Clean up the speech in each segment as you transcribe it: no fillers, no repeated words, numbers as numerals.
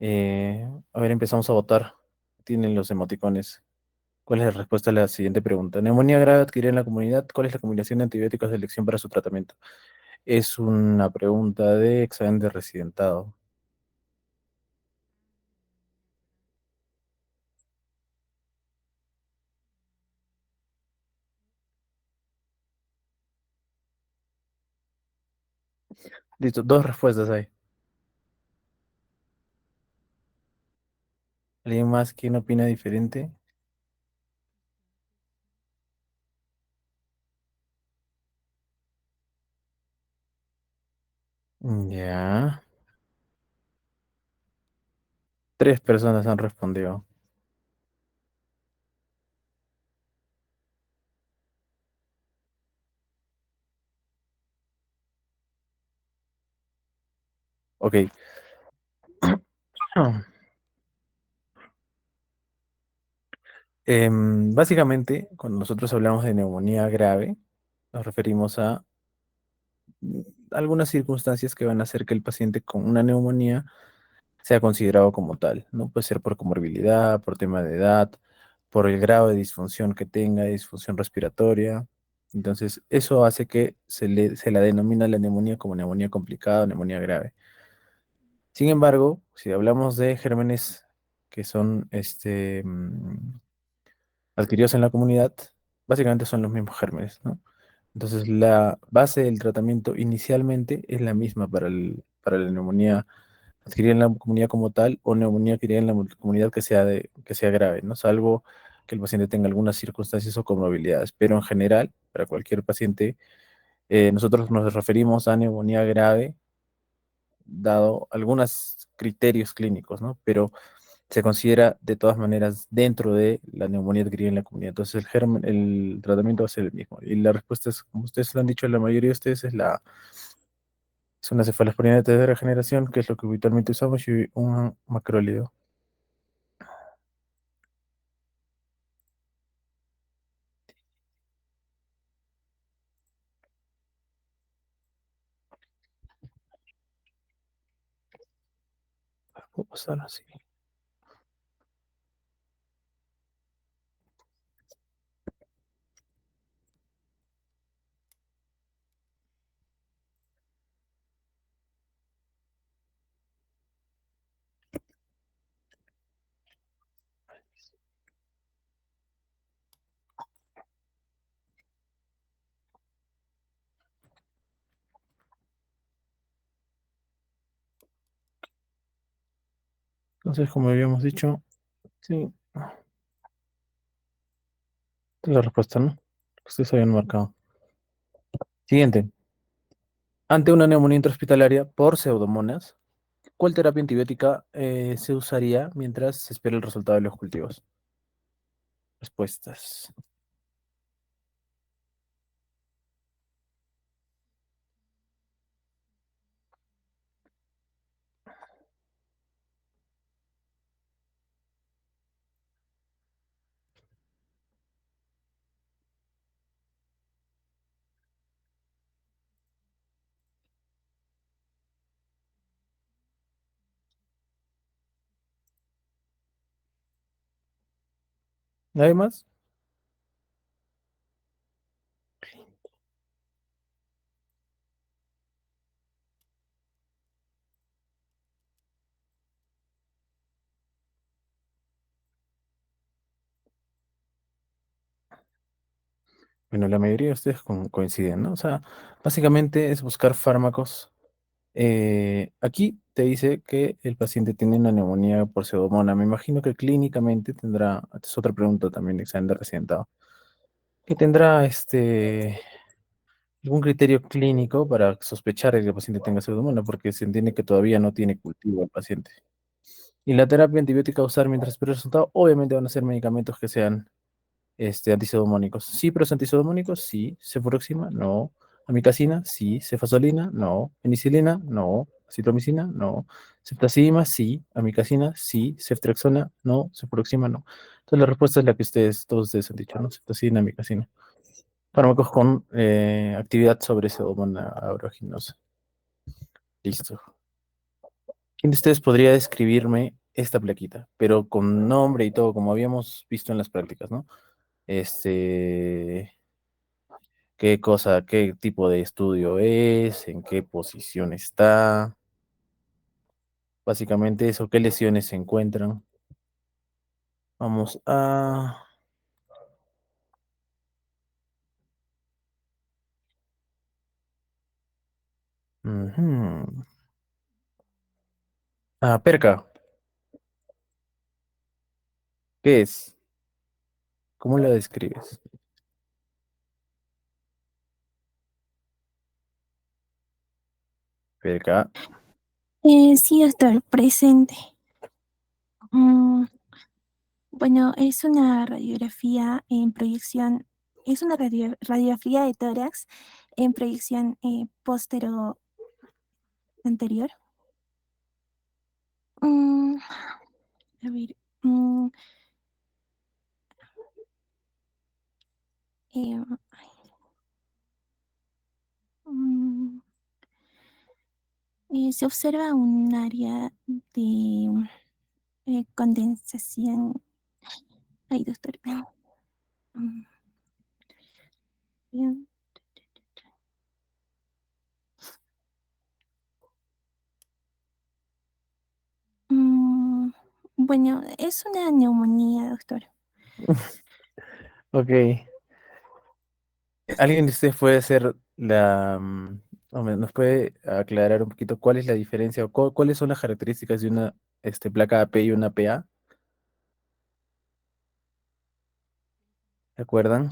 A ver, empezamos a votar. Tienen los emoticones. ¿Cuál es la respuesta a la siguiente pregunta? Neumonía grave adquirida en la comunidad. ¿Cuál es la combinación de antibióticos de elección para su tratamiento? Es una pregunta de examen de residentado. Listo, dos respuestas hay. ¿Alguien más quién opina diferente? Ya. Tres personas han respondido. Ok. Básicamente, cuando nosotros hablamos de neumonía grave, nos referimos a mm, algunas circunstancias que van a hacer que el paciente con una neumonía sea considerado como tal, ¿no? Puede ser por comorbilidad, por tema de edad, por el grado de disfunción que tenga, disfunción respiratoria. Entonces, eso hace que se la denomina la neumonía como neumonía complicada o neumonía grave. Sin embargo, si hablamos de gérmenes que son adquiridos en la comunidad, básicamente son los mismos gérmenes, ¿no? Entonces, la base del tratamiento inicialmente es la misma para la neumonía adquirida en la comunidad como tal o neumonía adquirida en la comunidad que sea grave, ¿no? Salvo que el paciente tenga algunas circunstancias o comorbilidades. Pero en general, para cualquier paciente, nosotros nos referimos a neumonía grave, dado algunos criterios clínicos, ¿no? Pero se considera de todas maneras dentro de la neumonía adquirida en la comunidad. Entonces el tratamiento va a ser el mismo. Y la respuesta es, como ustedes lo han dicho, la mayoría de ustedes es una cefalosporina de tercera generación, que es lo que habitualmente usamos, y un macrólido. Puedo pasar así. Entonces, como habíamos dicho, sí, esta es la respuesta, ¿no? Ustedes habían marcado. Siguiente. Ante una neumonía intrahospitalaria por pseudomonas, ¿cuál terapia antibiótica se usaría mientras se espera el resultado de los cultivos? Respuestas. ¿Nadie más? Bueno, la mayoría de ustedes coinciden, ¿no? O sea, básicamente es buscar fármacos. Aquí te dice que el paciente tiene una neumonía por pseudomonas. Me imagino que clínicamente tendrá, esta es otra pregunta también de examen de residentado, que tendrá algún criterio clínico para sospechar de que el paciente tenga pseudomonas, porque se entiende que todavía no tiene cultivo el paciente. Y la terapia antibiótica a usar mientras espera el resultado, obviamente van a ser medicamentos que sean antipseudomónicos. Sí, pero antipseudomónicos, sí. Cefuroxima, no. Amicacina, sí. Cefazolina, no. Penicilina, no. Citromicina, no. Ceftazidima, sí. Amicacina, sí. Ceftriaxona, no. Cefuroxima, no. Entonces la respuesta es la que todos ustedes han dicho, ¿no? Ceftazidima, amicacina. Fármacos con actividad sobre pseudomonas aeruginosa. Listo. ¿Quién de ustedes podría describirme esta plaquita? Pero con nombre y todo, como habíamos visto en las prácticas, ¿no? Este, ¿qué cosa, qué tipo de estudio es? ¿En qué posición está? Básicamente eso, ¿qué lesiones se encuentran? Vamos a... ujú. Ah, perca, ¿qué es? ¿Cómo la describes? Perca, Sí, doctor, presente. Mm, bueno, es una radiografía en proyección, es una radiografía de tórax en proyección póstero anterior. Mm, a ver, mm, eh, mm, se observa un área de condensación. Ay, doctor. Mm, bien. Mm, bueno, es una neumonía, doctor. ok. ¿Alguien de ustedes puede hacer nos puede aclarar un poquito cuál es la diferencia o cuáles son las características de una placa AP y una PA? ¿Se acuerdan?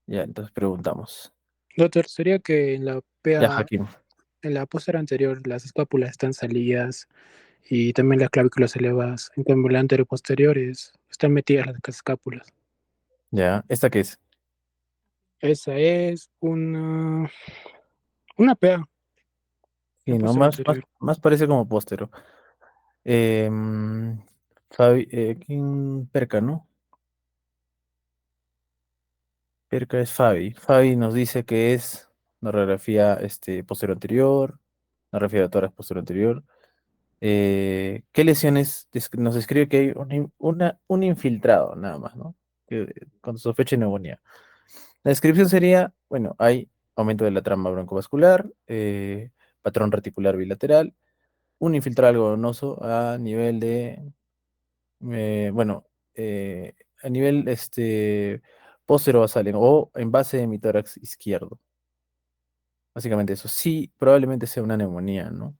Ya, entonces preguntamos. Doctor, sería que en la Ya, PA, Hakim. en la póstera anterior, las escápulas están salidas y también las clavículas elevadas. En cambio, la anterior posteriores están metidas las escápulas. Ya, ¿esta qué es? Esa es una PA, la Sí, no, póstera anterior. más parece como póstero. Em, ¿Quién? Perca, ¿no? Perca es Fabi. Fabi nos dice que es una radiografía posterior anterior, una radiografía de tórax posterior anterior. ¿Qué lesiones? Nos escribe que hay un infiltrado, nada más, ¿no? Con sospecha de neumonía. La descripción sería, bueno, hay aumento de la trama broncovascular, patrón reticular bilateral, un infiltrado algodonoso a nivel bueno, a nivel basal o en base de mi tórax izquierdo. Básicamente eso. Sí, probablemente sea una neumonía, ¿no?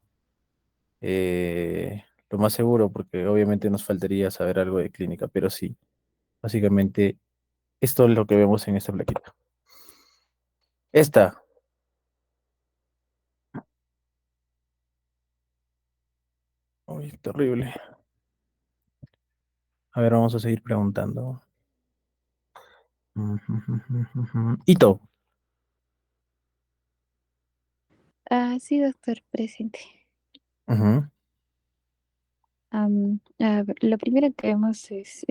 Lo más seguro, porque obviamente nos faltaría saber algo de clínica, pero sí, básicamente esto es lo que vemos en esta plaquita. Esta, uy, terrible. A ver, vamos a seguir preguntando. Ito. Ah, sí, doctor, presente. Ujú. A ver, lo primero que vemos es,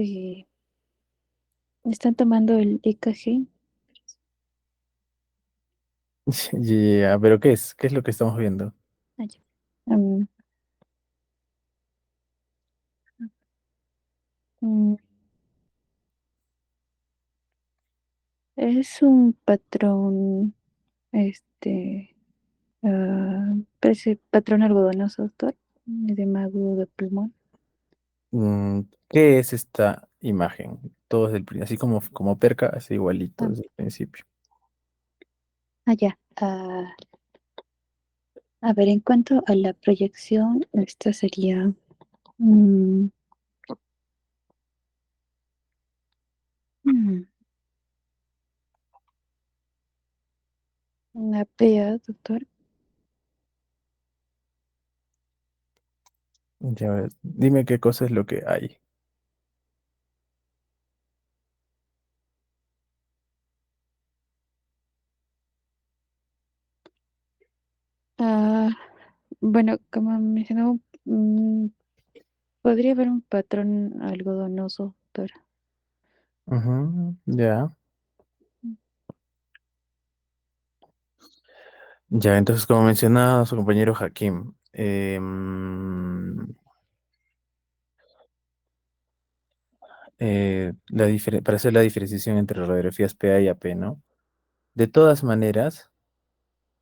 están tomando el EKG. Ya, pero ¿qué es? ¿Qué es lo que estamos viendo? Ah, ya. Am, mm, es un patrón, este, parece patrón algodonoso, doctor, edema agudo de pulmón. ¿Qué es esta imagen? Todo desde así como perca, es igualito Ah, desde el principio. ya. A ver, en cuanto a la proyección, esta sería mm, mm, una PA, doctor. Ya ves, dime qué cosa es lo que hay. Ah, bueno, como mencionaba, podría haber un patrón algodonoso, doctor. Ujú, ya. Ya, entonces, como mencionaba su compañero Hakim, para hacer la diferenciación entre radiografías PA y AP, ¿no? De todas maneras,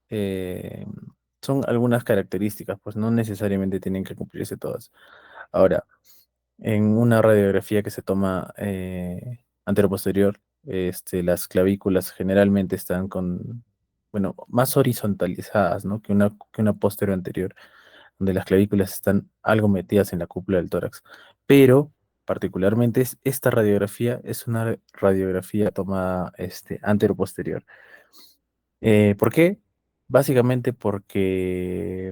eh, son algunas características, pues no necesariamente tienen que cumplirse todas. Ahora, en una radiografía que se toma anteroposterior, las clavículas generalmente están bueno, más horizontalizadas, ¿no? Que una posterior anterior, donde las clavículas están algo metidas en la cúpula del tórax. Pero, particularmente, esta radiografía es una radiografía tomada anteroposterior. ¿Por qué? Básicamente porque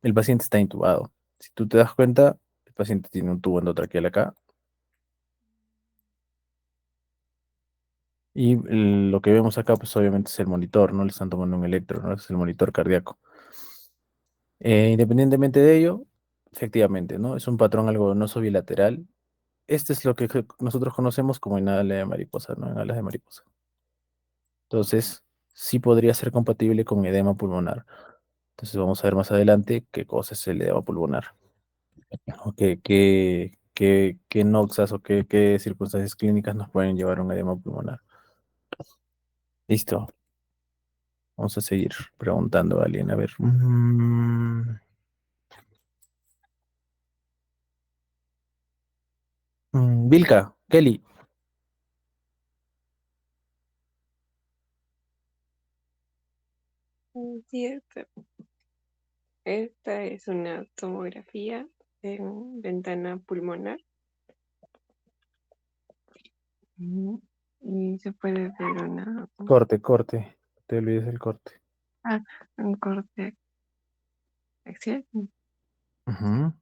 el paciente está intubado. Si tú te das cuenta, el paciente tiene un tubo endotraqueal acá y lo que vemos acá, pues obviamente es el monitor, no le están tomando un electro, ¿no? Es el monitor cardíaco. Independientemente de ello, efectivamente, ¿no? Es un patrón algodonoso bilateral. Este es lo que nosotros conocemos como inhala de mariposa, ¿no? En alas de mariposa. Entonces, sí podría ser compatible con edema pulmonar. Entonces, vamos a ver más adelante qué cosa es el edema pulmonar. O qué noxas o qué circunstancias clínicas nos pueden llevar a un edema pulmonar. Listo. Vamos a seguir preguntando a alguien. A ver. Vilca, Kelly. Cierto. Esta es una tomografía en ventana pulmonar. Ujú. Y se puede ver Corte, corte. Te olvides el corte. ah, un corte axial, Ujú.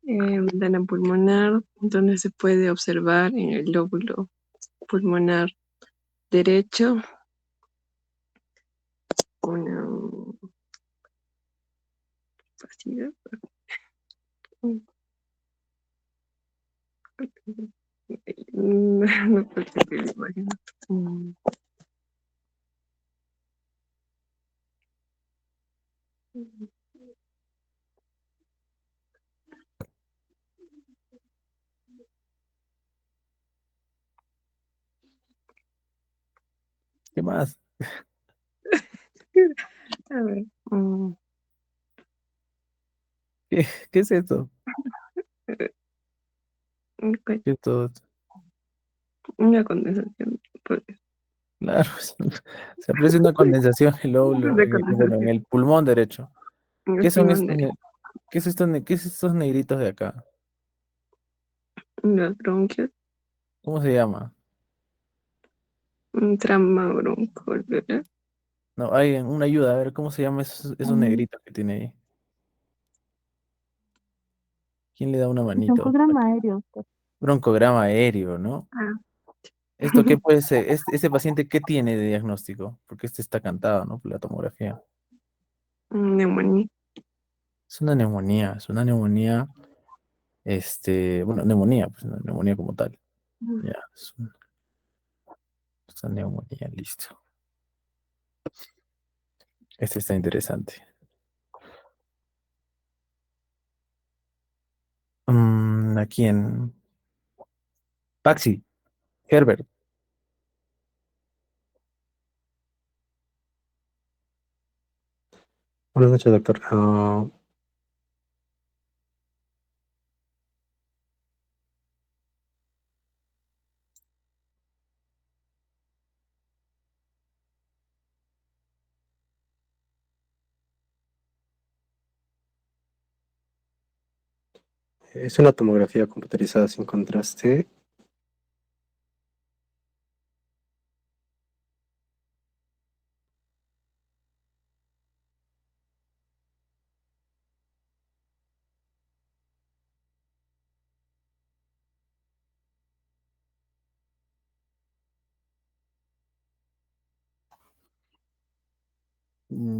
ventana pulmonar, donde se puede observar en el lóbulo pulmonar derecho una vacío. No puedo escribir la imagen. Mm, ¿Qué más? A ver, ¿Qué es esto? pues, ¿Qué es todo? una condensación, pues, Claro, se aprecia una condensación en el lóbulo, de bueno, en condensación el pulmón derecho. en el ¿Qué son pulmón estos, derecho, qué es estos negritos de acá? los bronquios, ¿Cómo se llama? un trama broncoalveolar. No, hay una ayuda, a ver, ¿cómo se llama esos negritos que tiene ahí? ¿Quién le da una manito? Broncograma aéreo. Broncograma aéreo, ¿no? Ah, ¿Esto qué puede ser? ¿Este paciente qué tiene de diagnóstico? Porque este está cantado, ¿no? Por la tomografía. neumonía. Es una neumonía, bueno, neumonía, pues una neumonía como tal. Ya, es una neumonía, listo. Este está interesante. ¿A quién? Paxi, Herbert. Buenas noches, doctor. Es una tomografía computarizada sin contraste.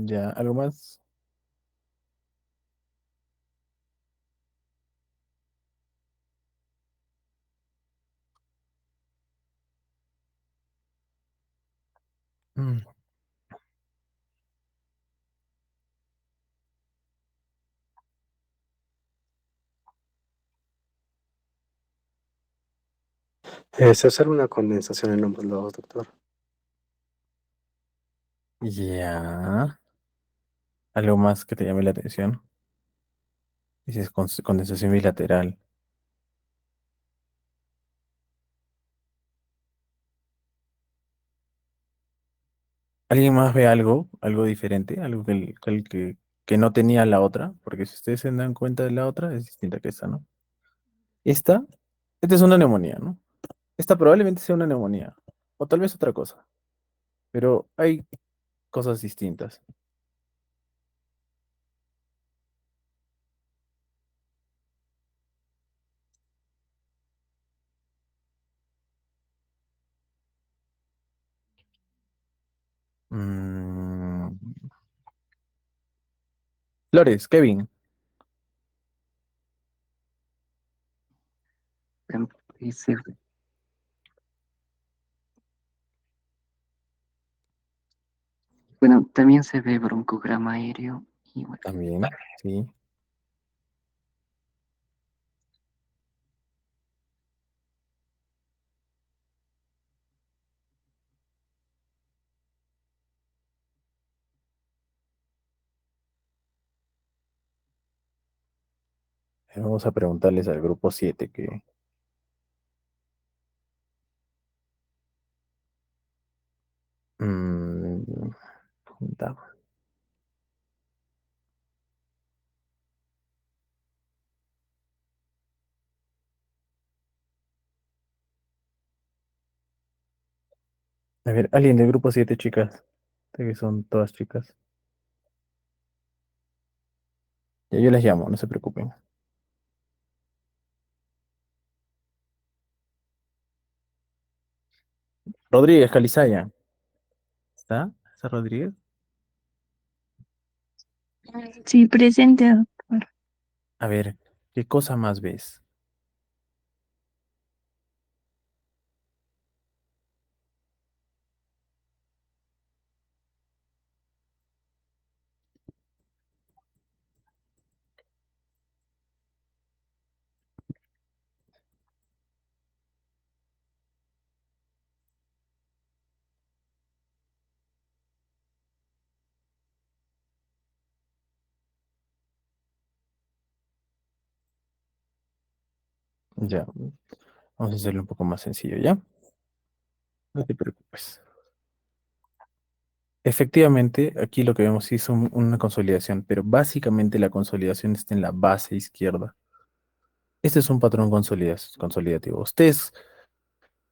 Ya, ¿algo más? Mm, Se observa una condensación en ambos lados, doctor. Ya. ¿Algo más que te llame la atención? Dices condensación bilateral. ¿Alguien más ve algo? ¿Algo diferente? ¿Algo que no tenía la otra? Porque si ustedes se dan cuenta de la otra, es distinta que esta, ¿no? Esta, esta es una neumonía, ¿no? Esta probablemente sea una neumonía. O tal vez otra cosa. Pero hay cosas distintas. Mm, Flores, Kevin. Y se- bueno, también se ve broncograma aéreo y bueno, También, sí. Vamos a preguntarles al grupo 7 que... mm, da- A ver, alguien del grupo 7 chicas. Sé que son todas chicas. Ya yo les llamo, no se preocupen. Rodríguez, Calizaya. ¿Está? ¿Está Rodríguez? Sí, presente, doctor. A ver, ¿qué cosa más ves? Ya, vamos a hacerlo un poco más sencillo, ¿ya? No te preocupes. Efectivamente, aquí lo que vemos sí es una consolidación, pero básicamente la consolidación está en la base izquierda. Este es un patrón consolidativo.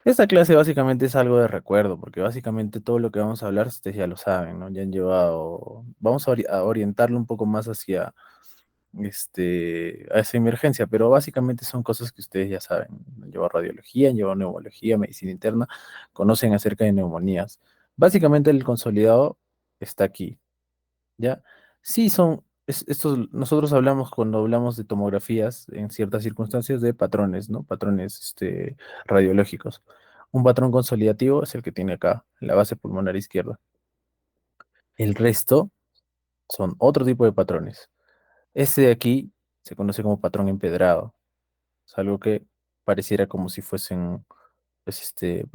Esta clase básicamente es algo de recuerdo, porque básicamente todo lo que vamos a hablar ustedes ya lo saben, ¿no? Ya han llevado, vamos a orientarlo un poco más hacia a esa emergencia, pero básicamente son cosas que ustedes ya saben. Han llevado radiología, han llevado neumología, medicina interna, conocen acerca de neumonías. Básicamente el consolidado está aquí, ¿ya? Sí son, estos, nosotros hablamos cuando hablamos de tomografías en ciertas circunstancias de patrones, ¿no? Patrones, radiológicos. Un patrón consolidativo es el que tiene acá, en la base pulmonar izquierda. El resto son otro tipo de patrones. Este de aquí se conoce como patrón empedrado. Es algo que pareciera como si fuesen, pues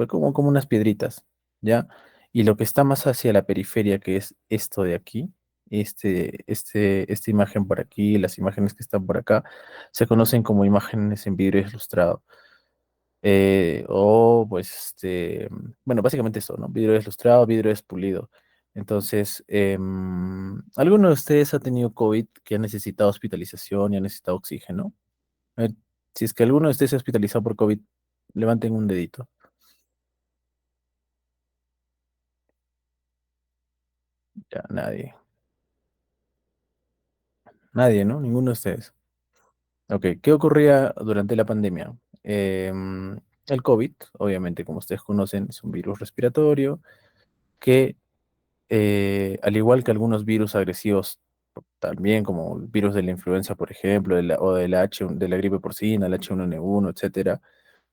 como unas piedritas, ¿ya? Y lo que está más hacia la periferia, que es esto de aquí, esta imagen por aquí, las imágenes que están por acá, se conocen como imágenes en vidrio ilustrado. Bueno, básicamente eso, ¿no? Vidrio ilustrado, vidrio pulido. Entonces, ¿alguno de ustedes ha tenido COVID que ha necesitado hospitalización y ha necesitado oxígeno? A ver, si es que alguno de ustedes se ha hospitalizado por COVID, levanten un dedito. Ya, nadie. Nadie, ¿no? Ninguno de ustedes. Ok, ¿qué ocurría durante la pandemia? El COVID, obviamente, como ustedes conocen, es un virus respiratorio que, al igual que algunos virus agresivos, también como el virus de la influenza, por ejemplo, o de la gripe porcina, el H1N1, etcétera,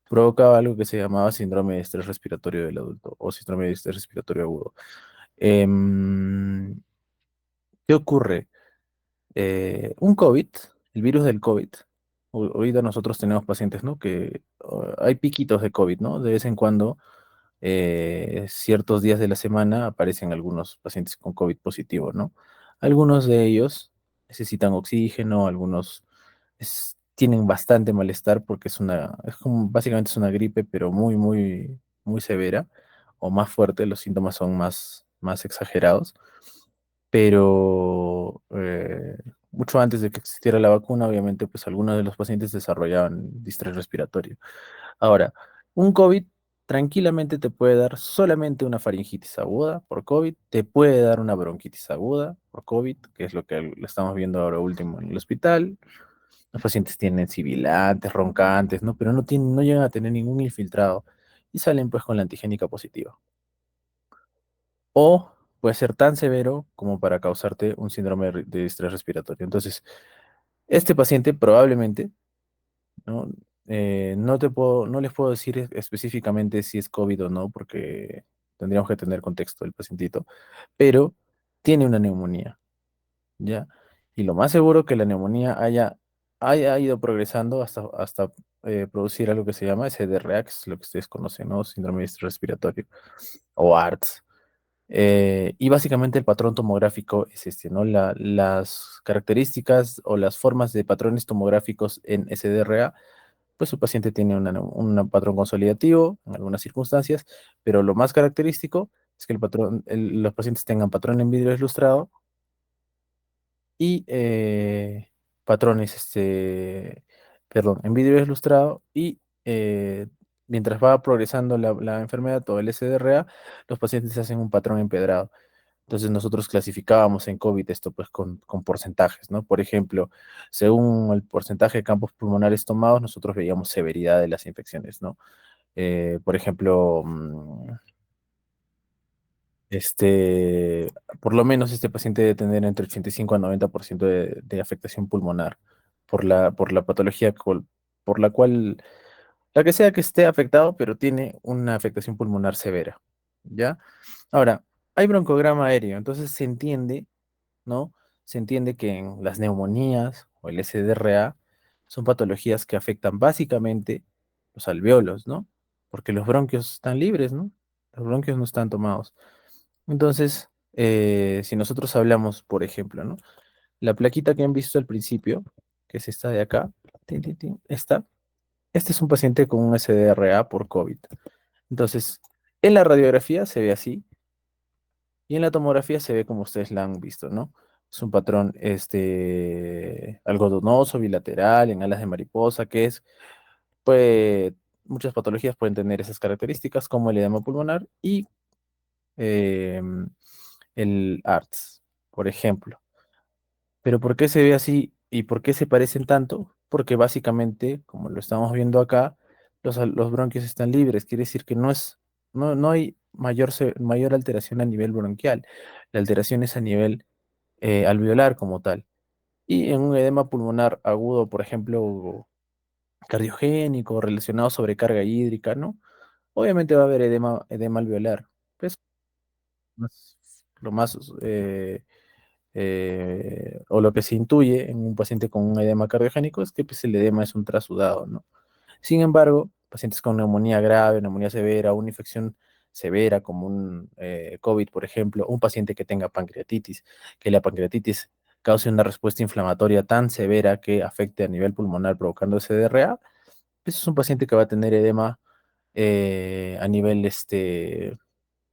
provocaba algo que se llamaba síndrome de estrés respiratorio del adulto o síndrome de estrés respiratorio agudo. Em, ¿Qué ocurre? Un COVID, el virus del COVID, ahorita nosotros tenemos pacientes, ¿no? Que hay piquitos de COVID, ¿no? De vez en cuando, ciertos días de la semana aparecen algunos pacientes con COVID positivo, ¿no? Algunos de ellos necesitan oxígeno, algunos tienen bastante malestar porque es como, básicamente es una gripe, pero muy, muy, muy severa o más fuerte, los síntomas son más exagerados, pero mucho antes de que existiera la vacuna, obviamente, pues algunos de los pacientes desarrollaban distrés respiratorio. Ahora, un COVID tranquilamente te puede dar solamente una faringitis aguda por COVID, te puede dar una bronquitis aguda por COVID, que es lo que lo estamos viendo ahora último en el hospital. Los pacientes tienen sibilantes, roncantes, ¿no? Pero no llegan a tener ningún infiltrado y salen pues con la antigénica positiva. O puede ser tan severo como para causarte un síndrome de estrés respiratorio. Entonces, este paciente probablemente, ¿no? No les puedo decir específicamente si es COVID o no, porque tendríamos que tener contexto del pacientito, pero tiene una neumonía, ¿ya? Y lo más seguro que la neumonía haya ido progresando hasta producir algo que se llama SDRA, que es lo que ustedes conocen, ¿no? Síndrome de estrés respiratorio, o ARDS. Y básicamente el patrón tomográfico es este, ¿no? Las características o las formas de patrones tomográficos en SDRA, pues su paciente tiene un patrón consolidativo en algunas circunstancias, pero lo más característico es que los pacientes tengan patrón en vidrio ilustrado y patrones, perdón, en vidrio ilustrado y mientras va progresando la enfermedad o el SDRA, los pacientes hacen un patrón empedrado. Entonces nosotros clasificábamos en COVID esto pues con porcentajes, ¿no? Por ejemplo, según el porcentaje de campos pulmonares tomados, nosotros veíamos severidad de las infecciones, ¿no? Por ejemplo, este, por lo menos este paciente debe tener entre 85 a 90% de afectación pulmonar por la patología por la cual, la que sea que esté afectado, pero tiene una afectación pulmonar severa, ¿ya? Ahora, hay broncograma aéreo, entonces se entiende, ¿no? Se entiende que en las neumonías o el SDRA son patologías que afectan básicamente los alvéolos, ¿no? Porque los bronquios están libres, ¿no? Los bronquios no están tomados. Entonces, si nosotros hablamos, por ejemplo, ¿no? La plaquita que han visto al principio, que es esta de acá, tin, tin, tin, este es un paciente con un SDRA por COVID. Entonces, en la radiografía se ve así, y en la tomografía se ve como ustedes la han visto, ¿no? Es un patrón algodonoso, bilateral, en alas de mariposa, pues, muchas patologías pueden tener esas características, como el edema pulmonar y em, el ARTS, por ejemplo. Pero ¿por qué se ve así y por qué se parecen tanto? Porque básicamente, como lo estamos viendo acá, los bronquios están libres, quiere decir que no hay mayor alteración a nivel bronquial, la alteración es a nivel alveolar como tal. Y en un edema pulmonar agudo, por ejemplo, cardiogénico, relacionado a sobrecarga hídrica, ¿no? Obviamente va a haber edema alveolar. Pues más- lo más o lo que se intuye en un paciente con un edema cardiogénico es que pues, el edema es un trasudado, ¿no? Sin embargo, pacientes con neumonía grave, neumonía severa, una infección severa como un COVID, por ejemplo, un paciente que tenga pancreatitis, que la pancreatitis cause una respuesta inflamatoria tan severa que afecte a nivel pulmonar provocando SDRA, pues es un paciente que va a tener edema a nivel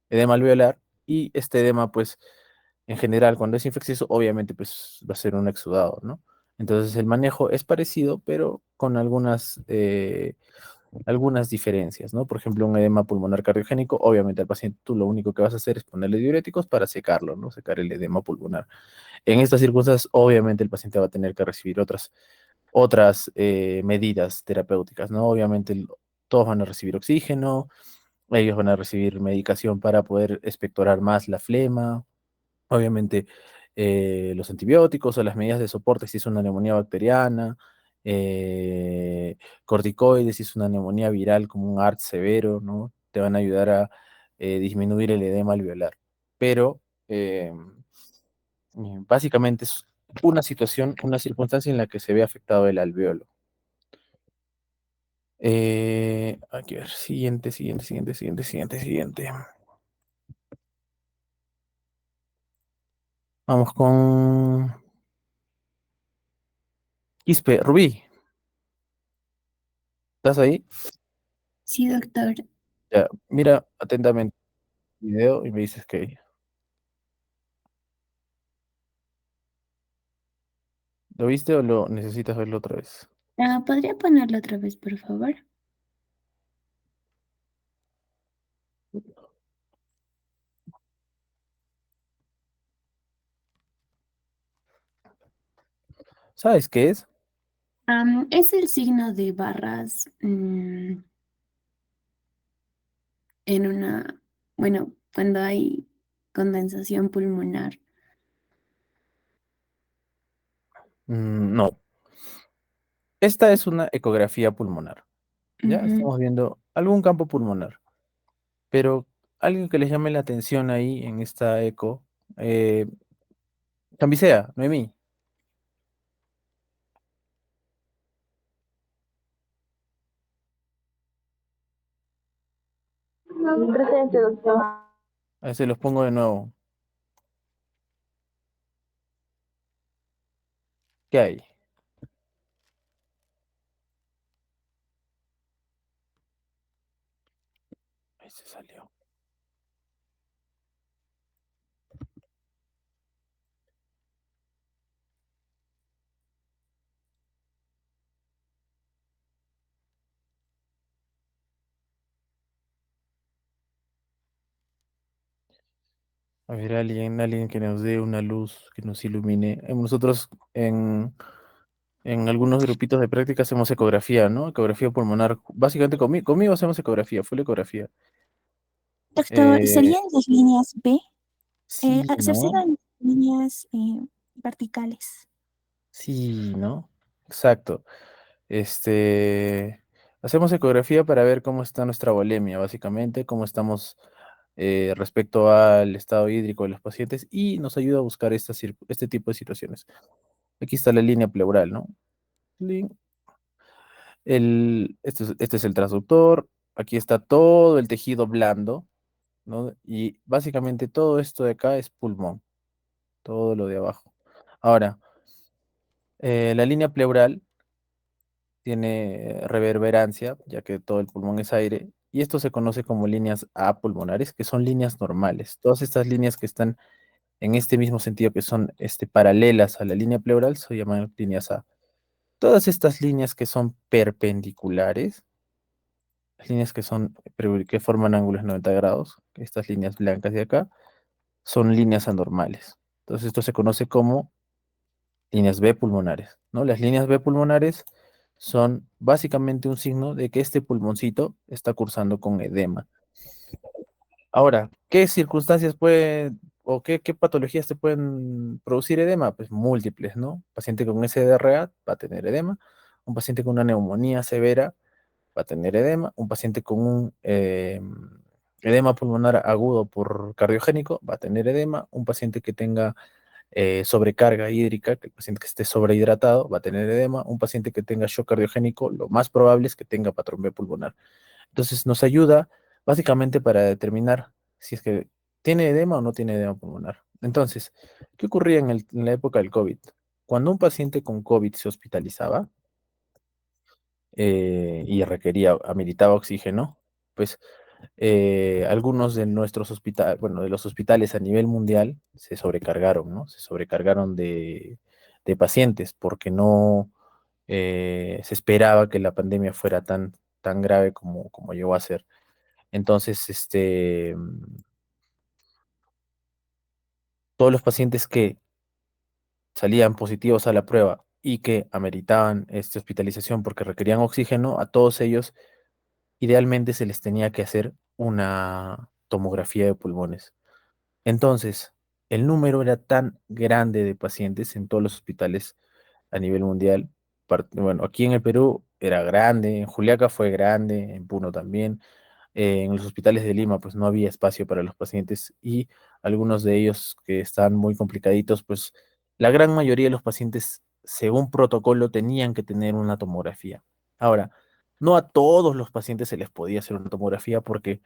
edema alveolar y este edema, pues, en general, cuando es infeccioso, obviamente, pues, va a ser un exudado, ¿no? Entonces, el manejo es parecido, pero con algunas diferencias, ¿no? Por ejemplo, un edema pulmonar cardiogénico, obviamente al paciente tú lo único que vas a hacer es ponerle diuréticos para secarlo, ¿no? Secar el edema pulmonar. En estas circunstancias, obviamente, el paciente va a tener que recibir otras medidas terapéuticas, ¿no? Obviamente, todos van a recibir oxígeno, ellos van a recibir medicación para poder expectorar más la flema, obviamente los antibióticos o las medidas de soporte si es una neumonía bacteriana, corticoides si es una neumonía viral como un ART severo, ¿no? Te van a ayudar a disminuir el edema alveolar. Pero básicamente es una situación, una circunstancia en la que se ve afectado el alveolo. Aquí a ver, siguiente. Vamos con Quispe, Rubí, ¿estás ahí? Sí, doctor. Ya, mira atentamente el video y me dices que ¿lo viste o lo necesitas verlo otra vez? ¿Podría ponerlo otra vez, por favor? ¿Sabes qué es? Es el signo de barras en una, bueno, cuando hay condensación pulmonar. No. Esta es una ecografía pulmonar. Ya Ujú. estamos viendo algún campo pulmonar, pero algo que les llame la atención ahí en esta eco, eh, Cambisea, Noemí. Presente, doctor. A ver, se los pongo de nuevo. ¿Qué hay? Ahí se salió. A ver, alguien que nos dé una luz, que nos ilumine. Nosotros en algunos grupitos de práctica hacemos ecografía, ¿no? Ecografía pulmonar. Básicamente conmigo hacemos ecografía, full ecografía. Doctor, Eh, ¿serían las líneas B? sí, Hacerse ¿no? las líneas verticales. Sí, ¿no? Exacto. Hacemos ecografía para ver cómo está nuestra volemia, básicamente, cómo estamos respecto al estado hídrico de los pacientes y nos ayuda a buscar este tipo de situaciones. Aquí está la línea pleural, ¿no? Lin- este es el transductor, aquí está todo el tejido blando, ¿no? Y básicamente todo esto de acá es pulmón, todo lo de abajo. Ahora, la línea pleural tiene reverberancia, ya que todo el pulmón es aire, y esto se conoce como líneas apulmonares, que son líneas normales. Todas estas líneas que están en este mismo sentido, que son paralelas a la línea pleural, se llaman líneas A. Todas estas líneas que son perpendiculares, las líneas que forman ángulos 90 grados, estas líneas blancas de acá, son líneas anormales. Entonces esto se conoce como líneas B pulmonares, ¿no? Las líneas B pulmonares son básicamente un signo de que este pulmoncito está cursando con edema. Ahora, ¿qué circunstancias pueden o qué patologías te pueden producir edema? Pues múltiples, ¿no? Paciente con SDRA va a tener edema, un paciente con una neumonía severa va a tener edema, un paciente con un edema pulmonar agudo por cardiogénico va a tener edema, un paciente que tenga sobrecarga hídrica, que el paciente que esté sobrehidratado va a tener edema, un paciente que tenga shock cardiogénico, lo más probable es que tenga patrón B pulmonar. Entonces nos ayuda básicamente para determinar si es que tiene edema o no tiene edema pulmonar. Entonces, ¿qué ocurría en la época del COVID? Cuando un paciente con COVID se hospitalizaba y ameritaba oxígeno, pues algunos de nuestros hospitales, bueno, de los hospitales a nivel mundial se sobrecargaron, ¿no? Se sobrecargaron de pacientes porque no se esperaba que la pandemia fuera tan grave como llegó a ser. Entonces, todos los pacientes que salían positivos a la prueba y que ameritaban esta hospitalización porque requerían oxígeno, a todos ellos idealmente se les tenía que hacer una tomografía de pulmones. Entonces, el número era tan grande de pacientes en todos los hospitales a nivel mundial. Bueno, aquí en el Perú era grande, en Juliaca fue grande, en Puno también. En los hospitales de Lima, pues no había espacio para los pacientes y algunos de ellos que estaban muy complicaditos, pues la gran mayoría de los pacientes, según protocolo, tenían que tener una tomografía. Ahora, No a todos los pacientes se les podía hacer una tomografía porque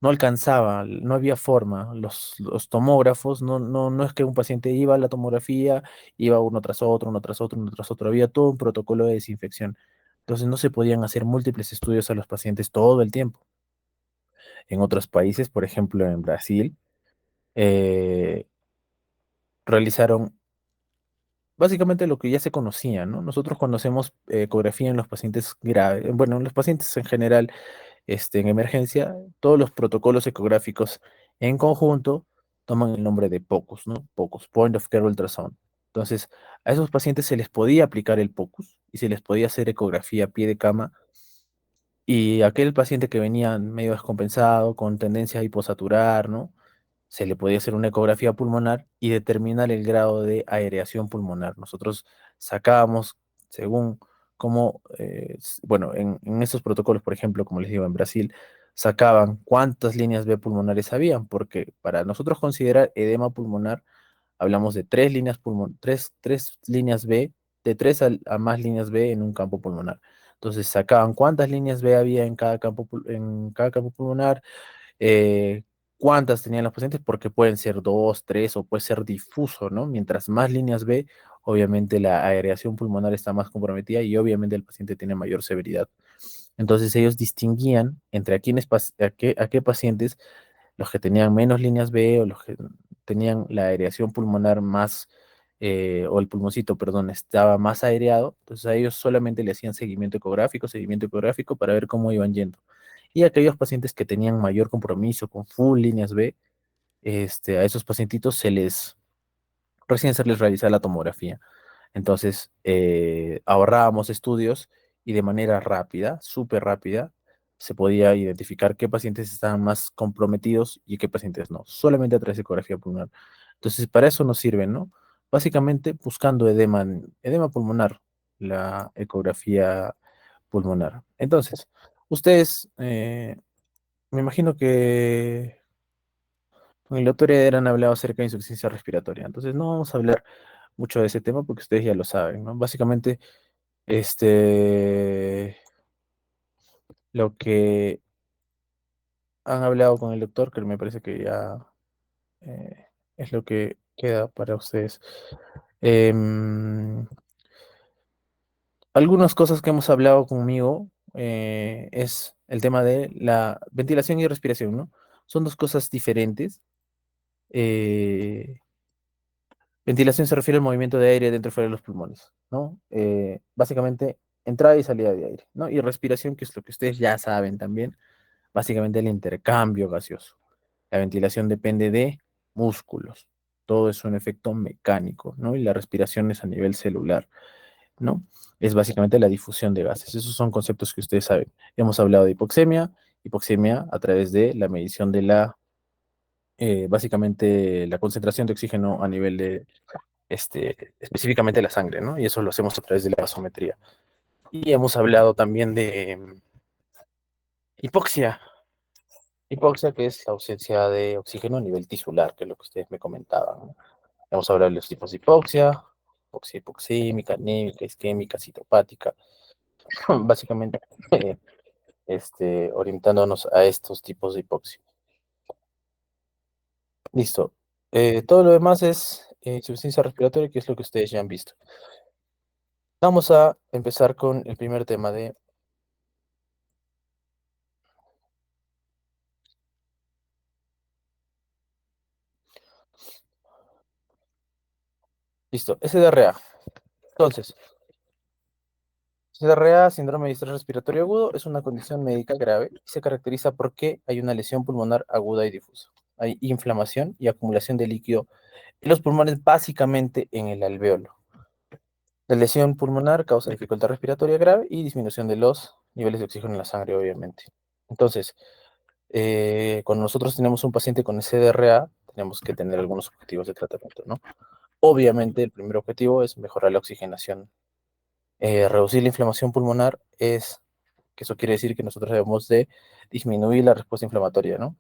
no alcanzaba, no había forma. Los tomógrafos, no es que un paciente iba a la tomografía, iba uno tras otro, uno tras otro, uno tras otro. Había todo un protocolo de desinfección. Entonces no se podían hacer múltiples estudios a los pacientes todo el tiempo. En otros países, por ejemplo en Brasil, eh, realizaron básicamente lo que ya se conocía, ¿no? Nosotros cuando hacemos ecografía en los pacientes graves, bueno, en los pacientes en general, en emergencia, todos los protocolos ecográficos en conjunto toman el nombre de POCUS, ¿no? POCUS, Point of Care Ultrasound. Entonces, a esos pacientes se les podía aplicar el POCUS y se les podía hacer ecografía a pie de cama y aquel paciente que venía medio descompensado, con tendencia a hiposaturar, ¿no? Se le podía hacer una ecografía pulmonar y determinar el grado de aireación pulmonar. Nosotros sacábamos, según cómo, bueno, en estos protocolos, por ejemplo, como les digo, en Brasil, sacaban cuántas líneas B pulmonares habían, porque para nosotros considerar edema pulmonar, hablamos de tres líneas B, de a más líneas B en un campo pulmonar. Entonces sacaban cuántas líneas B había en cada en cada campo pulmonar, eh, cuántas tenían los pacientes, porque pueden ser dos, tres o puede ser difuso, ¿no? Mientras más líneas B, obviamente la aireación pulmonar está más comprometida y obviamente el paciente tiene mayor severidad. Entonces ellos distinguían entre a qué pacientes, los que tenían menos líneas B o los que tenían la aireación pulmonar más, o el pulmoncito, perdón, estaba más aireado, entonces a ellos solamente le hacían seguimiento ecográfico para ver cómo iban yendo. Y aquellos pacientes que tenían mayor compromiso con full líneas B, a esos pacientitos recién se les realiza la tomografía. Entonces, ahorrábamos estudios y de manera rápida, súper rápida, se podía identificar qué pacientes estaban más comprometidos y qué pacientes no, solamente a través de ecografía pulmonar. Entonces, para eso nos sirve, ¿no? Básicamente buscando edema pulmonar, la ecografía pulmonar. Entonces, ustedes, me imagino que con el doctor Eder han hablado acerca de insuficiencia respiratoria. Entonces, no vamos a hablar mucho de ese tema porque ustedes ya lo saben, ¿no? Básicamente, este, lo que han hablado con el doctor, que me parece que ya es lo que queda para ustedes. Em, Algunas cosas que hemos hablado conmigo es el tema de la ventilación y respiración, ¿no? Son dos cosas diferentes. Eh, Ventilación se refiere al movimiento de aire dentro y fuera de los pulmones, ¿no? Básicamente, entrada y salida de aire, ¿no? Y respiración, que es lo que ustedes ya saben también, básicamente el intercambio gaseoso. La ventilación depende de músculos. Todo es un efecto mecánico, ¿no? Y la respiración es a nivel celular, ¿no? Es básicamente la difusión de gases. Esos son conceptos que ustedes saben. Hemos hablado de hipoxemia a través de la medición de básicamente la concentración de oxígeno a nivel de, específicamente la sangre, ¿no? Y eso lo hacemos a través de la gasometría. Y hemos hablado también de hipoxia. Hipoxia, que es la ausencia de oxígeno a nivel tisular, que es lo que ustedes me comentaban, ¿no? Hemos hablado de los tipos de hipoxia hipoxémica, anémica, isquémica, citopática, básicamente orientándonos a estos tipos de hipoxia. Listo. Todo lo demás es insuficiencia respiratoria, que es lo que ustedes ya han visto. Vamos a empezar con el primer tema de... Listo, SDRA. Entonces, SDRA, síndrome de distrés respiratorio agudo, es una condición médica grave y se caracteriza porque hay una lesión pulmonar aguda y difusa. Hay inflamación y acumulación de líquido en los pulmones, básicamente en el alvéolo. La lesión pulmonar causa dificultad respiratoria grave y disminución de los niveles de oxígeno en la sangre, obviamente. Entonces, cuando nosotros tenemos un paciente con SDRA, tenemos que tener algunos objetivos de tratamiento, ¿no? Obviamente, el primer objetivo es mejorar la oxigenación. Reducir la inflamación pulmonar que eso quiere decir que nosotros debemos de disminuir la respuesta inflamatoria, ¿no?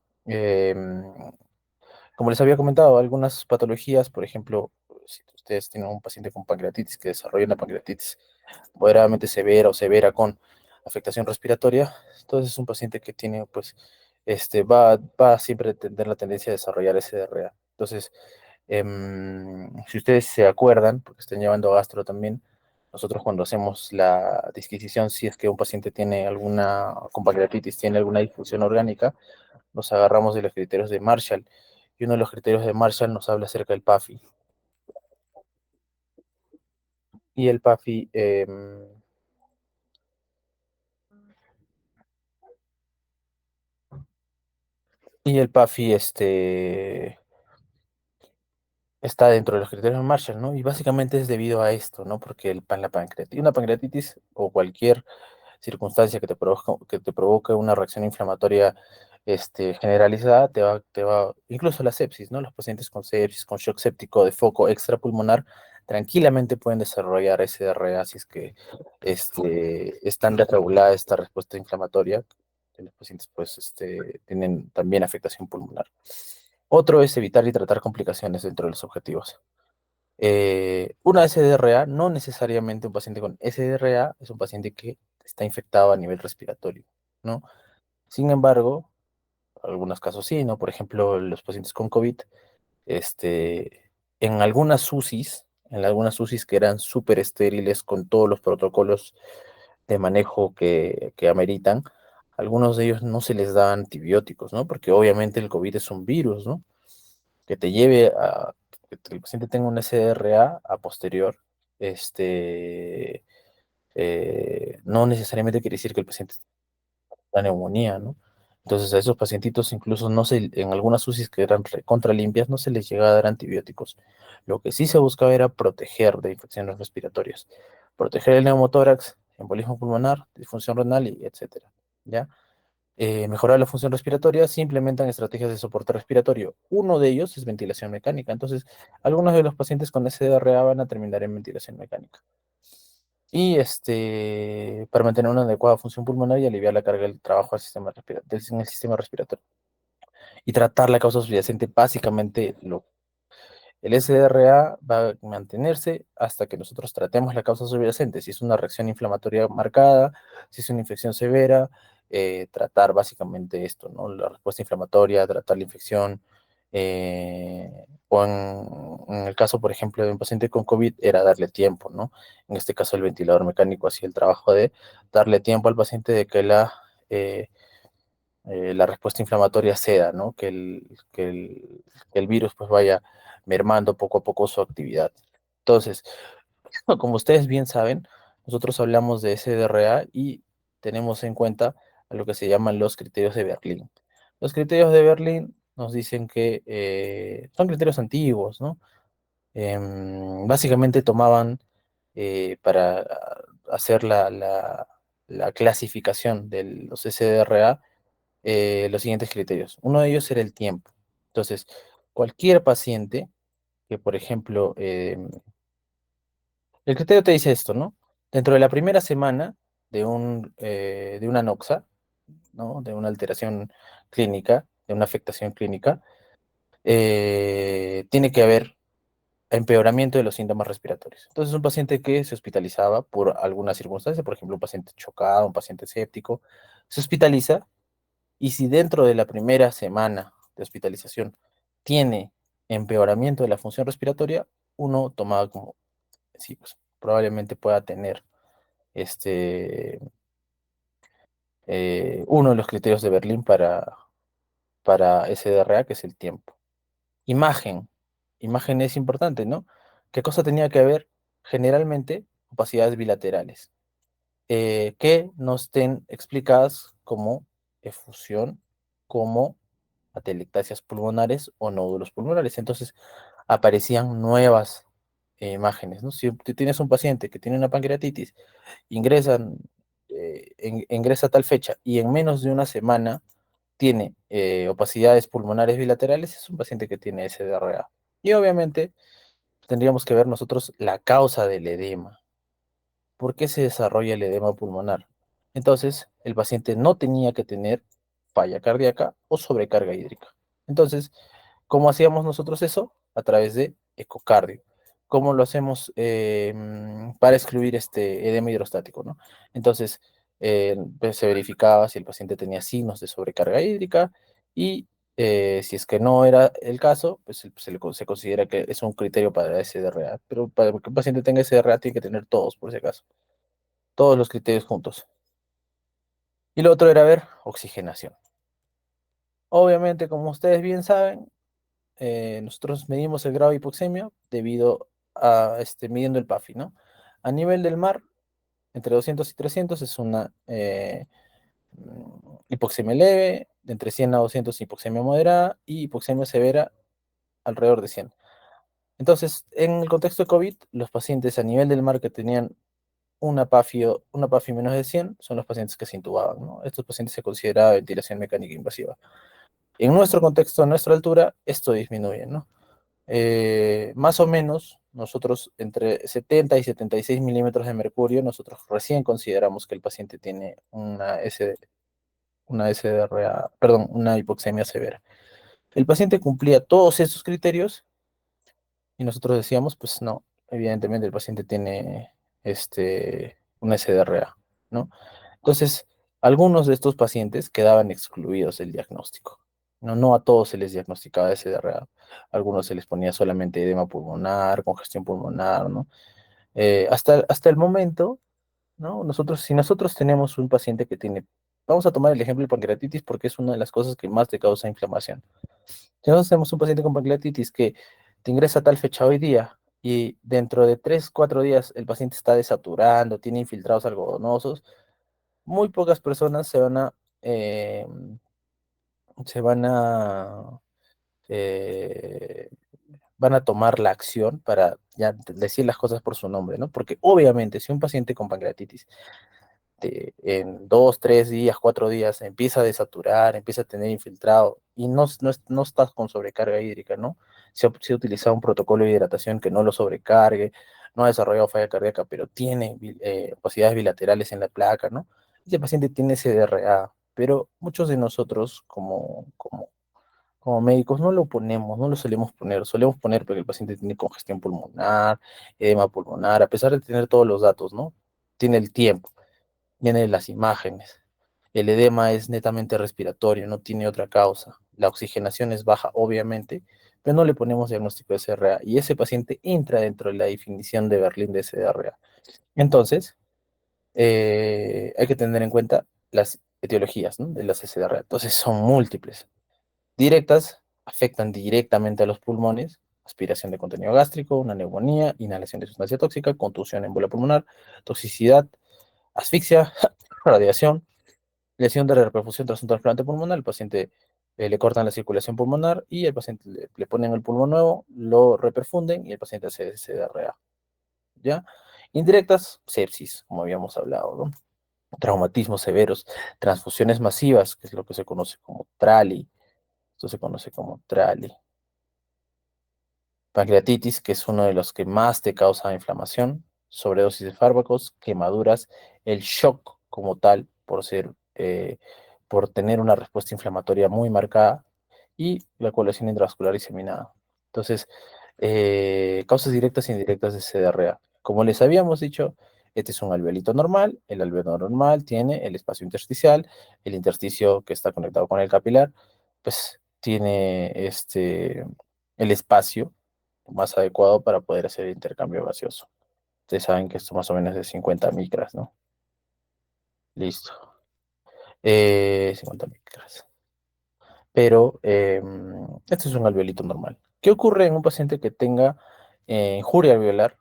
Como les había comentado, algunas patologías, por ejemplo, si ustedes tienen un paciente con pancreatitis que desarrolla una pancreatitis moderadamente severa o severa con afectación respiratoria, entonces es un paciente que tiene, pues, va a siempre tener la tendencia a desarrollar SDRA. Entonces, si ustedes se acuerdan, porque están llevando gastro también, nosotros cuando hacemos la disquisición, si es que un paciente tiene alguna, con pancreatitis, tiene alguna disfunción orgánica, nos agarramos de los criterios de Marshall. Y uno de los criterios de Marshall nos habla acerca del PAFI. Y el PAFI, está dentro de los criterios de Marshall, ¿no? Y básicamente es debido a esto, ¿no? Porque la pancreatitis, una pancreatitis o cualquier circunstancia que te provoque una reacción inflamatoria generalizada, incluso la sepsis, ¿no? Los pacientes con sepsis, con shock séptico de foco extrapulmonar, tranquilamente pueden desarrollar SDRA si es que están desregulada esta respuesta inflamatoria. Los pacientes, pues, tienen también afectación pulmonar. Otro es evitar y tratar complicaciones dentro de los objetivos. Una SDRA, no necesariamente un paciente con SDRA es un paciente que está infectado a nivel respiratorio, ¿no? Sin embargo, algunos casos sí, ¿no? Por ejemplo, los pacientes con COVID, en algunas UCIs que eran súper estériles con todos los protocolos de manejo que ameritan, algunos de ellos no se les da antibióticos, ¿no? Porque obviamente el COVID es un virus, ¿no? Que te lleve a que el paciente tenga un SDRA a posterior, no necesariamente quiere decir que el paciente tenga neumonía, ¿no? Entonces a esos pacientitos incluso en algunas UCIs que eran contra limpias no se les llega a dar antibióticos. Lo que sí se buscaba era proteger de infecciones respiratorias, proteger el neumotórax, embolismo pulmonar, disfunción renal y etcétera, ¿ya? Mejorar la función respiratoria, se implementan estrategias de soporte respiratorio. Uno de ellos es ventilación mecánica. Entonces, algunos de los pacientes con SDRA van a terminar en ventilación mecánica. Y para mantener una adecuada función pulmonar y aliviar la carga del trabajo en el sistema respiratorio. Y tratar la causa subyacente, básicamente el SDRA va a mantenerse hasta que nosotros tratemos la causa subyacente. Si es una reacción inflamatoria marcada, si es una infección severa, tratar básicamente esto, ¿no? La respuesta inflamatoria, tratar la infección. O en el caso, por ejemplo, de un paciente con COVID, era darle tiempo, ¿no? En este caso, el ventilador mecánico hacía el trabajo de darle tiempo al paciente de que la respuesta inflamatoria ceda, ¿no? Que el virus pues vaya mermando poco a poco su actividad. Entonces, como ustedes bien saben, nosotros hablamos de SDRA y tenemos en cuenta a lo que se llaman los criterios de Berlín. Los criterios de Berlín nos dicen que son criterios antiguos, ¿no? Básicamente tomaban para hacer la clasificación de los SDRA los siguientes criterios. Uno de ellos era el tiempo. Entonces, cualquier paciente que, por ejemplo, el criterio te dice esto, ¿no? Dentro de la primera semana de una noxa, ¿no? De una alteración clínica, de una afectación clínica, tiene que haber empeoramiento de los síntomas respiratorios. Entonces, un paciente que se hospitalizaba por alguna circunstancia, por ejemplo, un paciente chocado, un paciente séptico, se hospitaliza. Y si dentro de la primera semana de hospitalización tiene empeoramiento de la función respiratoria, uno toma como, sí, pues probablemente pueda tener uno de los criterios de Berlín para SDRA, que es el tiempo. Imagen. Imagen es importante, ¿no? ¿Qué cosa tenía que haber? Generalmente, opacidades bilaterales, que no estén explicadas como efusión, como atelectasias pulmonares o nódulos pulmonares. Entonces aparecían nuevas imágenes, ¿no? Si tú tienes un paciente que tiene una pancreatitis, ingresa a tal fecha y en menos de una semana tiene opacidades pulmonares bilaterales, es un paciente que tiene SDRA. Y obviamente tendríamos que ver nosotros la causa del edema. ¿Por qué se desarrolla el edema pulmonar? Entonces, el paciente no tenía que tener falla cardíaca o sobrecarga hídrica. Entonces, ¿cómo hacíamos nosotros eso? A través de ecocardio. ¿Cómo lo hacemos para excluir este edema hidrostático, ¿no? Entonces, pues se verificaba si el paciente tenía signos de sobrecarga hídrica y si es que no era el caso, pues se considera que es un criterio para SDRA. Pero para que un paciente tenga SDRA tiene que tener todos, por si acaso. Todos los criterios juntos. Y lo otro era ver oxigenación. Obviamente, como ustedes bien saben, nosotros medimos el grado de hipoxemia debido a midiendo el PAFI, ¿no? A nivel del mar, entre 200 y 300 es una hipoxemia leve, de entre 100 a 200 hipoxemia moderada y hipoxemia severa alrededor de 100. Entonces, en el contexto de COVID, los pacientes a nivel del mar que tenían una PAFI menos de 100 son los pacientes que se intubaban, ¿no? Estos pacientes se considera ventilación mecánica invasiva. En nuestro contexto, a nuestra altura, esto disminuye, ¿no? Más o menos, nosotros entre 70 y 76 milímetros de mercurio, nosotros recién consideramos que el paciente tiene una SDRA, perdón, una hipoxemia severa. El paciente cumplía todos estos criterios y nosotros decíamos, pues no, evidentemente el paciente tiene una SDRA, ¿no? Entonces, algunos de estos pacientes quedaban excluidos del diagnóstico. No, no a todos se les diagnosticaba SDRA. A algunos se les ponía solamente edema pulmonar, congestión pulmonar, ¿no? Hasta el momento, ¿no? Si nosotros tenemos un paciente que tiene, vamos a tomar el ejemplo de pancreatitis porque es una de las cosas que más te causa inflamación. Si nosotros tenemos un paciente con pancreatitis que te ingresa a tal fecha hoy día y dentro de 3, 4 días el paciente está desaturando, tiene infiltrados algodonosos, muy pocas personas eh, se van a, eh, van a tomar la acción para ya decir las cosas por su nombre, ¿no? Porque obviamente si un paciente con pancreatitis en 2, 3 días, 4 días empieza a desaturar, empieza a tener infiltrado y no estás con sobrecarga hídrica, ¿no? Se ha utilizado un protocolo de hidratación que no lo sobrecargue, no ha desarrollado falla cardíaca, pero tiene opacidades bilaterales en la placa, ¿no? Ese paciente tiene CDRA, pero muchos de nosotros como médicos no lo ponemos, no lo solemos poner porque el paciente tiene congestión pulmonar, edema pulmonar, a pesar de tener todos los datos, ¿no? Tiene el tiempo, tiene las imágenes. El edema es netamente respiratorio, no tiene otra causa. La oxigenación es baja, obviamente, pero no le ponemos diagnóstico de SRA y ese paciente entra dentro de la definición de Berlín de SRA. Entonces, hay que tener en cuenta las etiologías, ¿no?, de las SRA. Entonces, son múltiples. Directas, afectan directamente a los pulmones, aspiración de contenido gástrico, una neumonía, inhalación de sustancia tóxica, contusión en bola pulmonar, toxicidad, asfixia, radiación, lesión de reperfusión tras un trasplante pulmonar, el paciente le cortan la circulación pulmonar y el paciente le ponen el pulmón nuevo, lo reperfunden y el paciente se diarrea, ¿ya? Indirectas, sepsis, como habíamos hablado, ¿no? Traumatismos severos, transfusiones masivas, que es lo que se conoce como TRALI, esto se conoce como TRALI. Pancreatitis, que es uno de los que más te causa inflamación, sobredosis de fármacos, quemaduras, el shock como tal, por tener una respuesta inflamatoria muy marcada, y la coagulación intravascular diseminada. Entonces, causas directas e indirectas de CDRA. Como les habíamos dicho, este es un alveolito normal. El alveolo normal tiene el espacio intersticial, el intersticio que está conectado con el capilar, pues tiene el espacio más adecuado para poder hacer el intercambio gaseoso. Ustedes saben que esto más o menos es de 50 micras, ¿no? Listo. 50 micras. Pero este es un alveolito normal. ¿Qué ocurre en un paciente que tenga injuria alveolar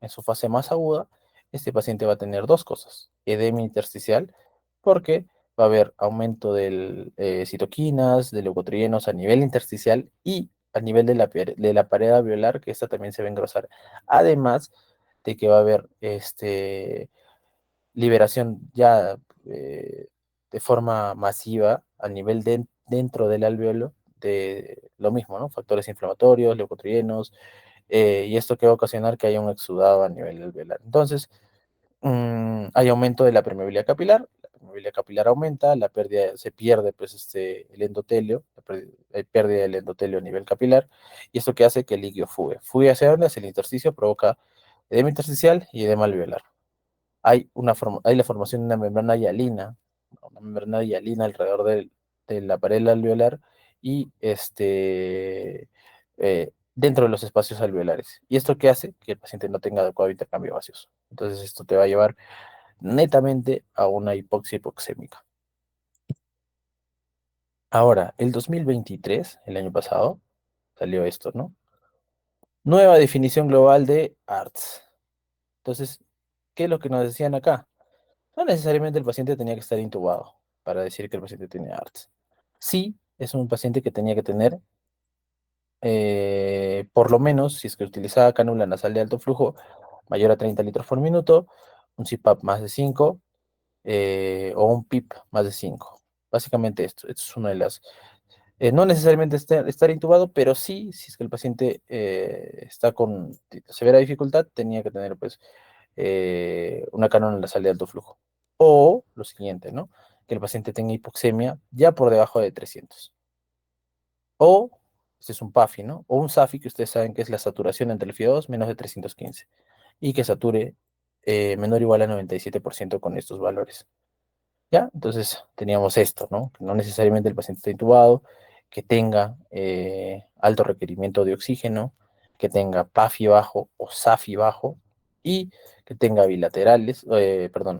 en su fase más aguda? Este paciente va a tener dos cosas: edema intersticial, porque va a haber aumento de citoquinas, de leucotrienos a nivel intersticial y a nivel de la pared alveolar, que esta también se va a engrosar. Además de que va a haber liberación ya de forma masiva a nivel dentro del alveolo de lo mismo, ¿no? Factores inflamatorios, leucotrienos, y esto que va a ocasionar que haya un exudado a nivel alveolar. Entonces, hay aumento de la permeabilidad capilar, la permeabilidad capilar aumenta, se pierde pues el endotelio, hay pérdida del endotelio a nivel capilar, y esto que hace que el líquido fugue. Fugue hacia dónde, hacia el intersticio, provoca edema intersticial y edema alveolar. hay la formación de una membrana hialina alrededor de la pared alveolar y dentro de los espacios alveolares. ¿Y esto qué hace? Que el paciente no tenga adecuado intercambio gaseoso. Entonces esto te va a llevar netamente a una hipoxia hipoxémica. Ahora, el 2023, el año pasado, salió esto, ¿no? Nueva definición global de ARTS. Entonces, ¿qué es lo que nos decían acá? No necesariamente el paciente tenía que estar intubado para decir que el paciente tiene ARTS. Sí, es un paciente que tenía que tener, por lo menos, si es que utilizaba cánula nasal de alto flujo, mayor a 30 litros por minuto, un CPAP más de 5, o un PIP más de 5. Básicamente esto es una de las... no necesariamente estar intubado, pero sí, si es que el paciente está con severa dificultad, tenía que tener pues una cánula nasal de alto flujo. O lo siguiente, ¿no? Que el paciente tenga hipoxemia ya por debajo de 300. O, este es un PAFI, ¿no? O un SAFI, que ustedes saben que es la saturación entre el FIO2 menos de 315. Y que sature menor o igual a 97% con estos valores. ¿Ya? Entonces teníamos esto, ¿no? Que no necesariamente el paciente está intubado, que tenga alto requerimiento de oxígeno, que tenga PAFI bajo o SAFI bajo y que tenga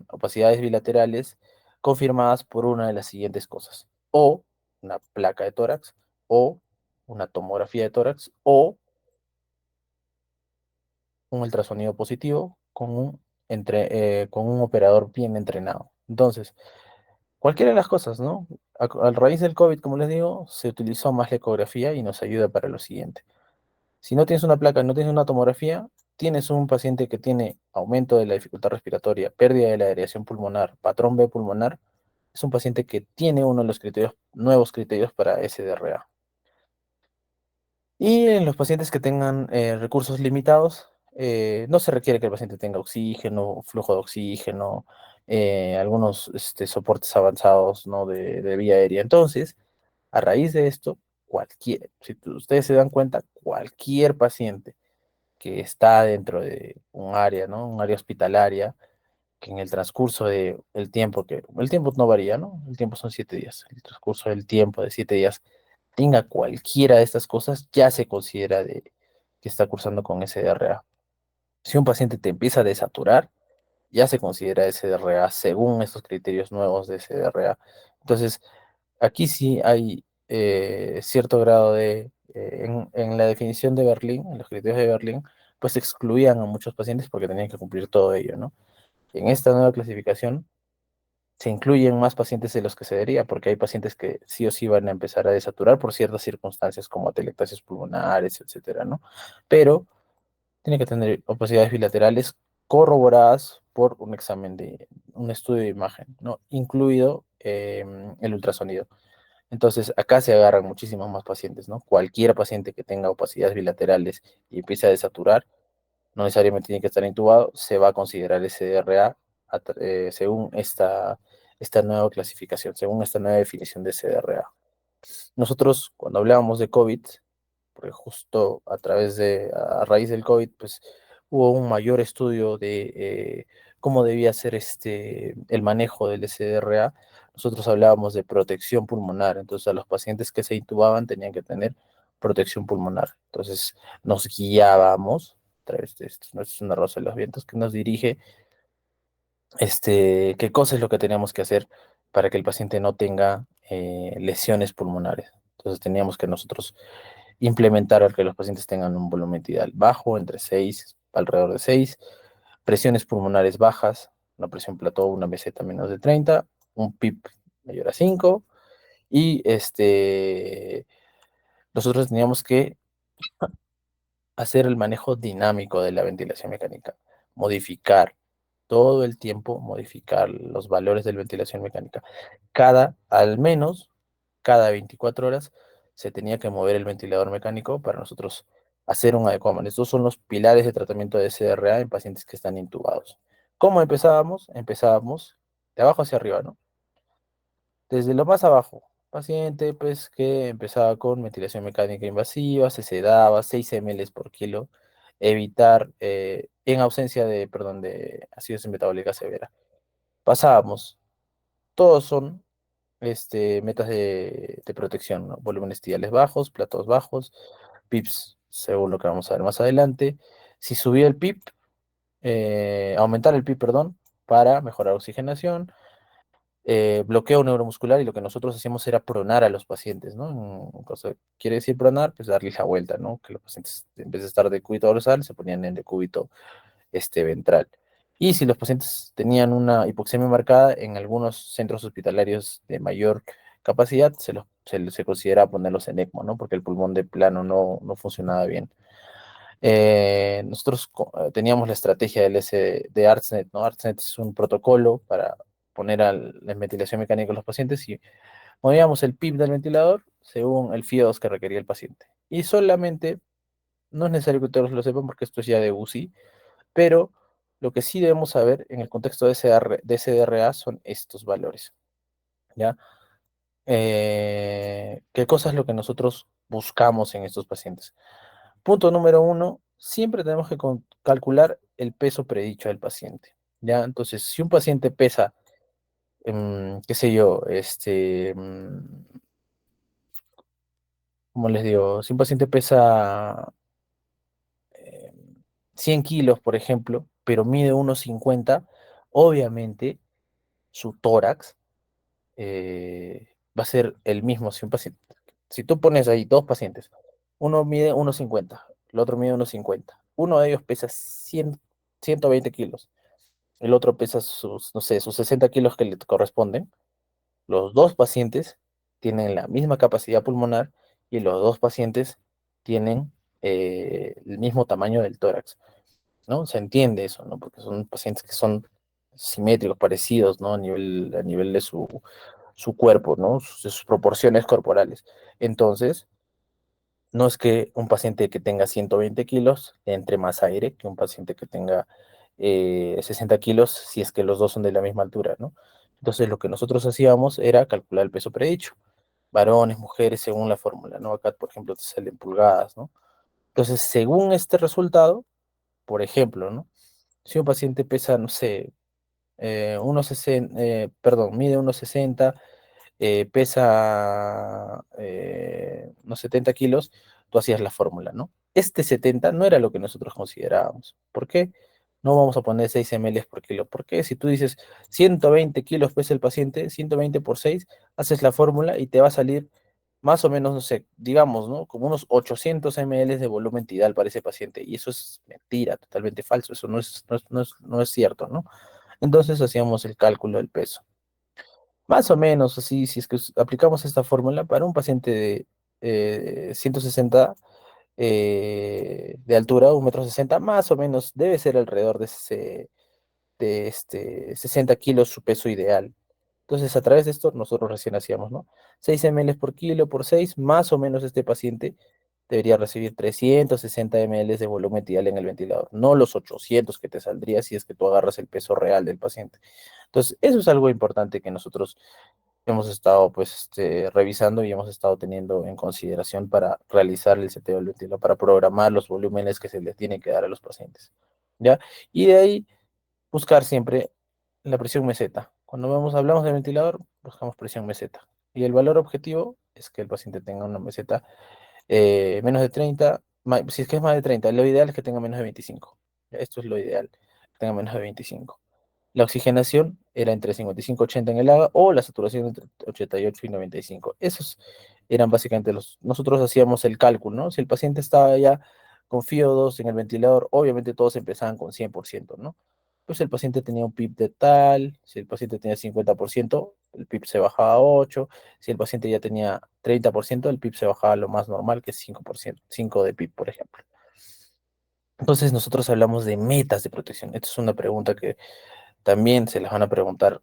opacidades bilaterales confirmadas por una de las siguientes cosas. O una placa de tórax, o una tomografía de tórax, o un ultrasonido positivo con un operador bien entrenado. Entonces, cualquiera de las cosas, ¿no? A raíz del COVID, como les digo, se utilizó más la ecografía y nos ayuda para lo siguiente. Si no tienes una placa, no tienes una tomografía, tienes un paciente que tiene aumento de la dificultad respiratoria, pérdida de la aireación pulmonar, patrón B pulmonar, es un paciente que tiene uno de los nuevos criterios para SDRA. Y en los pacientes que tengan recursos limitados, no se requiere que el paciente tenga oxígeno, flujo de oxígeno, algunos soportes avanzados, ¿no? de vía aérea. Entonces, a raíz de esto, si ustedes se dan cuenta, cualquier paciente que está dentro de un área, ¿no? Un área hospitalaria, que en el transcurso del tiempo, que el tiempo no varía, ¿no? El tiempo son 7 días. El transcurso del tiempo de 7 días tenga cualquiera de estas cosas, ya se considera que está cursando con SDRA. Si un paciente te empieza a desaturar, ya se considera SDRA según estos criterios nuevos de SDRA. Entonces, aquí sí hay cierto grado en la definición de Berlín, en los criterios de Berlín, pues excluían a muchos pacientes porque tenían que cumplir todo ello, ¿no? En esta nueva clasificación se incluyen más pacientes de los que se debería, porque hay pacientes que sí o sí van a empezar a desaturar por ciertas circunstancias como atelectasias pulmonares, etcétera, ¿no? Pero tiene que tener opacidades bilaterales corroboradas por un estudio de imagen, ¿no? Incluido el ultrasonido. Entonces, acá se agarran muchísimos más pacientes, ¿no? Cualquier paciente que tenga opacidades bilaterales y empiece a desaturar, no necesariamente tiene que estar intubado, se va a considerar SDRA según esta nueva clasificación, según esta nueva definición de SDRA. Nosotros, cuando hablábamos de COVID, porque justo a raíz del COVID, pues hubo un mayor estudio de cómo debía ser el manejo del SDRA. Nosotros hablábamos de protección pulmonar, entonces a los pacientes que se intubaban tenían que tener protección pulmonar. Entonces nos guiábamos, a través de esto, no es una rosa de los vientos, que nos dirige qué cosa es lo que teníamos que hacer para que el paciente no tenga lesiones pulmonares. Entonces teníamos que nosotros implementar al que los pacientes tengan un volumen tidal bajo, entre 6, alrededor de 6, presiones pulmonares bajas, una presión plató, una meseta menos de 30, un PIP mayor a 5, y nosotros teníamos que hacer el manejo dinámico de la ventilación mecánica, modificar todo el tiempo, modificar los valores de la ventilación mecánica. Al menos, cada 24 horas se tenía que mover el ventilador mecánico para nosotros hacer un adecuado manejo. Estos son los pilares de tratamiento de SDRA en pacientes que están intubados. ¿Cómo empezábamos? Empezábamos de abajo hacia arriba, ¿no? Desde lo más abajo, paciente pues que empezaba con ventilación mecánica invasiva, se sedaba 6 ml por kilo, evitar en ausencia de, perdón, de acidosis metabólica severa. Pasábamos. Todos son metas de protección, ¿no? Volúmenes tibiales bajos, platos bajos, pips, según lo que vamos a ver más adelante. Si subía el pip, aumentar el pip, perdón, para mejorar oxigenación, bloqueo neuromuscular, y lo que nosotros hacíamos era pronar a los pacientes, ¿no? Quiere decir pronar, pues darles la vuelta, ¿no? Que los pacientes, en vez de estar de cúbito dorsal, se ponían en decúbito ventral. Y si los pacientes tenían una hipoxemia marcada, en algunos centros hospitalarios de mayor capacidad, se considera ponerlos en ECMO, ¿no? Porque el pulmón de plano no funcionaba bien. Nosotros teníamos la estrategia de ARTSNET, ¿no? ARTSNET es un protocolo para poner la ventilación mecánica de los pacientes, y movíamos el PIP del ventilador según el FIO2 que requería el paciente. Y solamente, no es necesario que todos lo sepan porque esto es ya de UCI, pero lo que sí debemos saber en el contexto de SDRA son estos valores, ¿ya? ¿Qué cosa es lo que nosotros buscamos en estos pacientes? Punto número 1, siempre tenemos que calcular el peso predicho del paciente, ¿ya? Entonces, si un paciente pesa, qué sé yo, ¿cómo les digo? Si un paciente pesa 100 kilos, por ejemplo, pero mide 1,50, obviamente su tórax va a ser el mismo. Si tú pones ahí dos pacientes, uno mide 1,50, el otro mide 1,50, uno de ellos pesa 120 kilos, el otro pesa sus, no sé, sus 60 kilos que le corresponden. Los dos pacientes tienen la misma capacidad pulmonar y los dos pacientes tienen el mismo tamaño del tórax, ¿no? Se entiende eso, ¿no? Porque son pacientes que son simétricos, parecidos, ¿no? A nivel de su cuerpo, ¿no? De sus proporciones corporales. Entonces, no es que un paciente que tenga 120 kilos le entre más aire que un paciente que tenga 60 kilos, si es que los dos son de la misma altura, ¿no? Entonces, lo que nosotros hacíamos era calcular el peso predicho. Varones, mujeres, según la fórmula, ¿no? Acá, por ejemplo, te salen pulgadas, ¿no? Entonces, según este resultado, por ejemplo, ¿no? Si un paciente pesa, no sé, 1,60, perdón, mide 1,60, pesa unos 70 kilos, tú hacías la fórmula, ¿no? Este 70 no era lo que nosotros considerábamos. ¿Por qué? No vamos a poner 6 ml por kilo. ¿Por qué? Si tú dices 120 kilos pesa el paciente, 120 por 6, haces la fórmula y te va a salir más o menos, no sé, digamos, ¿no? Como unos 800 ml de volumen tidal para ese paciente. Y eso es mentira, totalmente falso. Eso no es cierto, ¿no? Entonces hacíamos el cálculo del peso. Más o menos así, si es que aplicamos esta fórmula para un paciente de 160 de altura, 1,60 m, más o menos debe ser alrededor de 60 kilos su peso ideal. Entonces, a través de esto, nosotros recién hacíamos, ¿no? 6 ml por kilo por 6, más o menos este paciente debería recibir 360 ml de volumen tidal en el ventilador, no los 800 que te saldría si es que tú agarras el peso real del paciente. Entonces, eso es algo importante que nosotros hemos estado pues revisando y hemos estado teniendo en consideración para realizar el seteo del ventilador, para programar los volúmenes que se le tienen que dar a los pacientes, ¿ya? Y de ahí buscar siempre la presión meseta. Cuando hablamos de ventilador, buscamos presión meseta. Y el valor objetivo es que el paciente tenga una meseta menos de 30, si es que es más de 30, lo ideal es que tenga menos de 25. Esto es lo ideal, que tenga menos de 25. La oxigenación era entre 55 y 80 en el AGA, o la saturación entre 88 y 95. Esos eran básicamente nosotros hacíamos el cálculo, ¿no? Si el paciente estaba ya con FIO2 en el ventilador, obviamente todos empezaban con 100%, ¿no? Pues el paciente tenía un PIP de tal, si el paciente tenía 50%, el PIP se bajaba a 8, si el paciente ya tenía 30%, el PIP se bajaba a lo más normal, que es 5%, 5 de PIP, por ejemplo. Entonces nosotros hablamos de metas de protección. Esta es una pregunta que también se les van a preguntar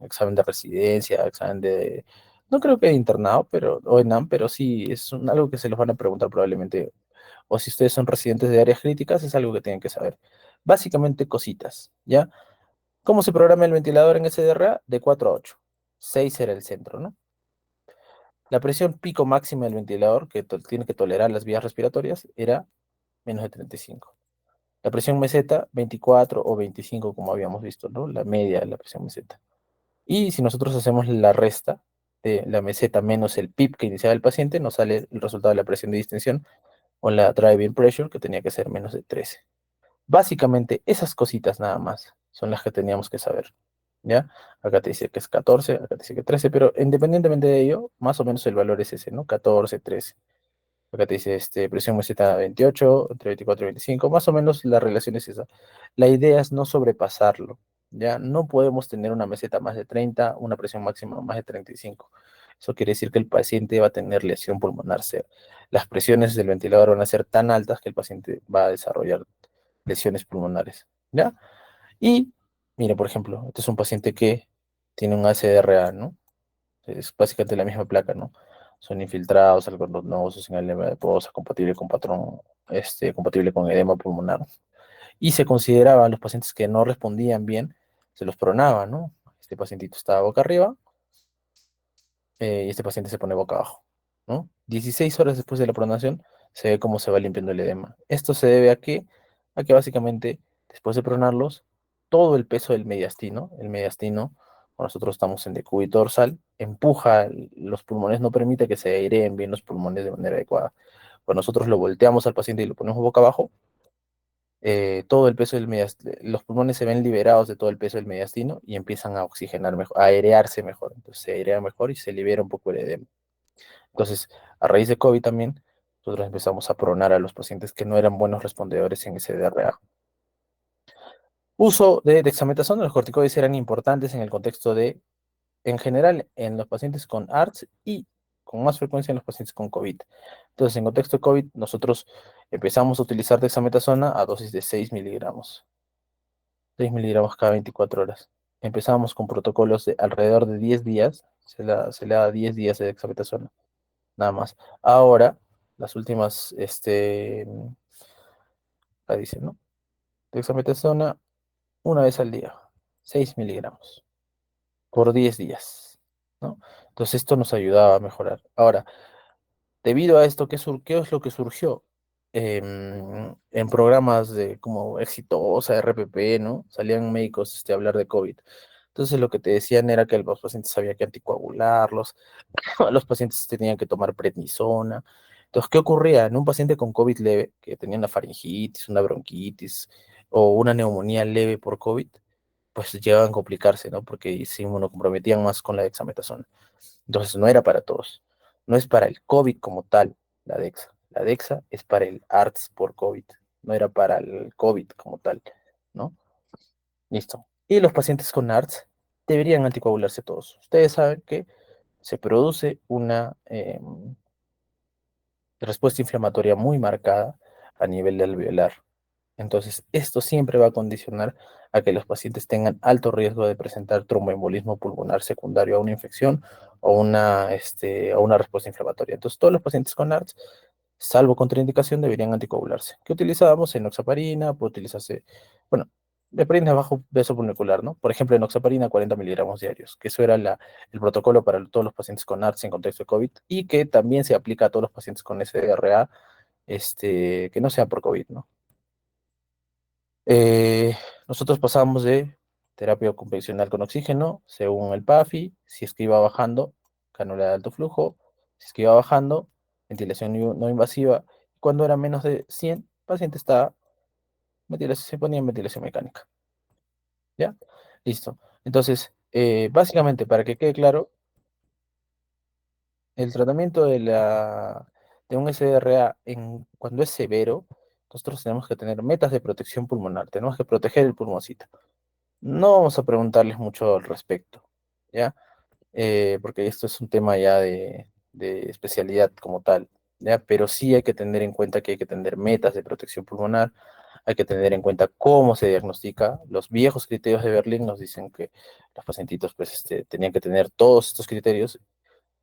examen de residencia, examen de, no creo que de internado, o ENAM, pero sí es algo que se les van a preguntar probablemente. O si ustedes son residentes de áreas críticas, es algo que tienen que saber. Básicamente cositas, ¿ya? ¿Cómo se programa el ventilador en SDRA? De 4 a 8. 6 era el centro, ¿no? La presión pico máxima del ventilador, que tiene que tolerar las vías respiratorias, era menos de 35. La presión meseta, 24 o 25, como habíamos visto, ¿no? La media de la presión meseta. Y si nosotros hacemos la resta de la meseta menos el PIB que iniciaba el paciente, nos sale el resultado de la presión de distensión o la driving pressure, que tenía que ser menos de 13. Básicamente, esas cositas nada más son las que teníamos que saber, ¿ya? Acá te dice que es 14, acá te dice que 13, pero independientemente de ello, más o menos el valor es ese, ¿no? 14, 13. Acá te dice presión meseta 28, entre 24 y 25, más o menos la relación es esa. La idea es no sobrepasarlo, ¿ya? No podemos tener una meseta más de 30, una presión máxima más de 35. Eso quiere decir que el paciente va a tener lesión pulmonar severa. Las presiones del ventilador van a ser tan altas que el paciente va a desarrollar lesiones pulmonares, ¿ya? Y, mira, por ejemplo, este es un paciente que tiene un ACDRA, ¿no? Es básicamente la misma placa, ¿no? Son infiltrados, algodonosos, sin edema de posa, compatible con patrón, compatible con edema pulmonar. Y se consideraban los pacientes que no respondían bien, se los pronaba, ¿no? Este pacientito estaba boca arriba, y este paciente se pone boca abajo, ¿no? 16 horas después de la pronación se ve cómo se va limpiando el edema. Esto se debe a que básicamente después de pronarlos, todo el peso del mediastino, cuando nosotros estamos en decúbito dorsal, empuja los pulmones, no permite que se aireen bien los pulmones de manera adecuada. Cuando nosotros lo volteamos al paciente y lo ponemos boca abajo, todo el peso del mediastino, los pulmones se ven liberados de todo el peso del mediastino y empiezan a oxigenar mejor, a airearse mejor. Entonces se airea mejor y se libera un poco el edema. Entonces, a raíz de COVID también, nosotros empezamos a pronar a los pacientes que no eran buenos respondedores en ese DRA. Uso de dexametasona, los corticoides eran importantes en el contexto de, en general, en los pacientes con ARDS y con más frecuencia en los pacientes con COVID. Entonces, en contexto de COVID, nosotros empezamos a utilizar dexametasona a dosis de 6 miligramos. 6 miligramos cada 24 horas. Empezamos con protocolos de alrededor de 10 días, se le da 10 días de dexametasona, nada más. Ahora, las últimas, la dicen, ¿no? Dexametasona una vez al día, 6 miligramos, por 10 días, ¿no? Entonces esto nos ayudaba a mejorar. Ahora, debido a esto, ¿qué es lo que surgió? En programas de como Exitosa, RPP, ¿no? Salían médicos a hablar de COVID. Entonces lo que te decían era que los pacientes había que anticoagularlos, los pacientes tenían que tomar prednisona. Entonces, ¿qué ocurría? En un paciente con COVID leve, que tenía una faringitis, una bronquitis o una neumonía leve por COVID, pues llegaban a complicarse, ¿no? Porque se inmunocomprometían más con la dexametasona. Entonces, no era para todos. No es para el COVID como tal, la Dexa. La Dexa es para el ARDS por COVID. No era para el COVID como tal, ¿no? Listo. Y los pacientes con ARDS deberían anticoagularse todos. Ustedes saben que se produce una respuesta inflamatoria muy marcada a nivel alveolar. Entonces, esto siempre va a condicionar a que los pacientes tengan alto riesgo de presentar tromboembolismo pulmonar secundario a una infección o una respuesta inflamatoria. Entonces, todos los pacientes con ARDS, salvo contraindicación, deberían anticoagularse. ¿Qué utilizábamos? Enoxaparina, puede utilizarse, bueno, heparina bajo peso molecular, ¿no? Por ejemplo, enoxaparina 40 miligramos diarios, que eso era el protocolo para todos los pacientes con ARDS en contexto de COVID y que también se aplica a todos los pacientes con SDRA, que no sean por COVID, ¿no? Eh, Nosotros pasamos de terapia convencional con oxígeno, según el PAFI, si es que iba bajando, cánula de alto flujo, si es que iba bajando, ventilación no invasiva. Cuando era menos de 100, el paciente se ponía en ventilación mecánica. ¿Ya? Listo. Entonces, básicamente, para que quede claro, el tratamiento de un SDRA cuando es severo, nosotros tenemos que tener metas de protección pulmonar, tenemos que proteger el pulmoncito. No vamos a preguntarles mucho al respecto, ¿ya? Porque esto es un tema ya de especialidad como tal, ¿ya? Pero sí hay que tener en cuenta que hay que tener metas de protección pulmonar, hay que tener en cuenta cómo se diagnostica. Los viejos criterios de Berlín nos dicen que los pacientitos pues, tenían que tener todos estos criterios,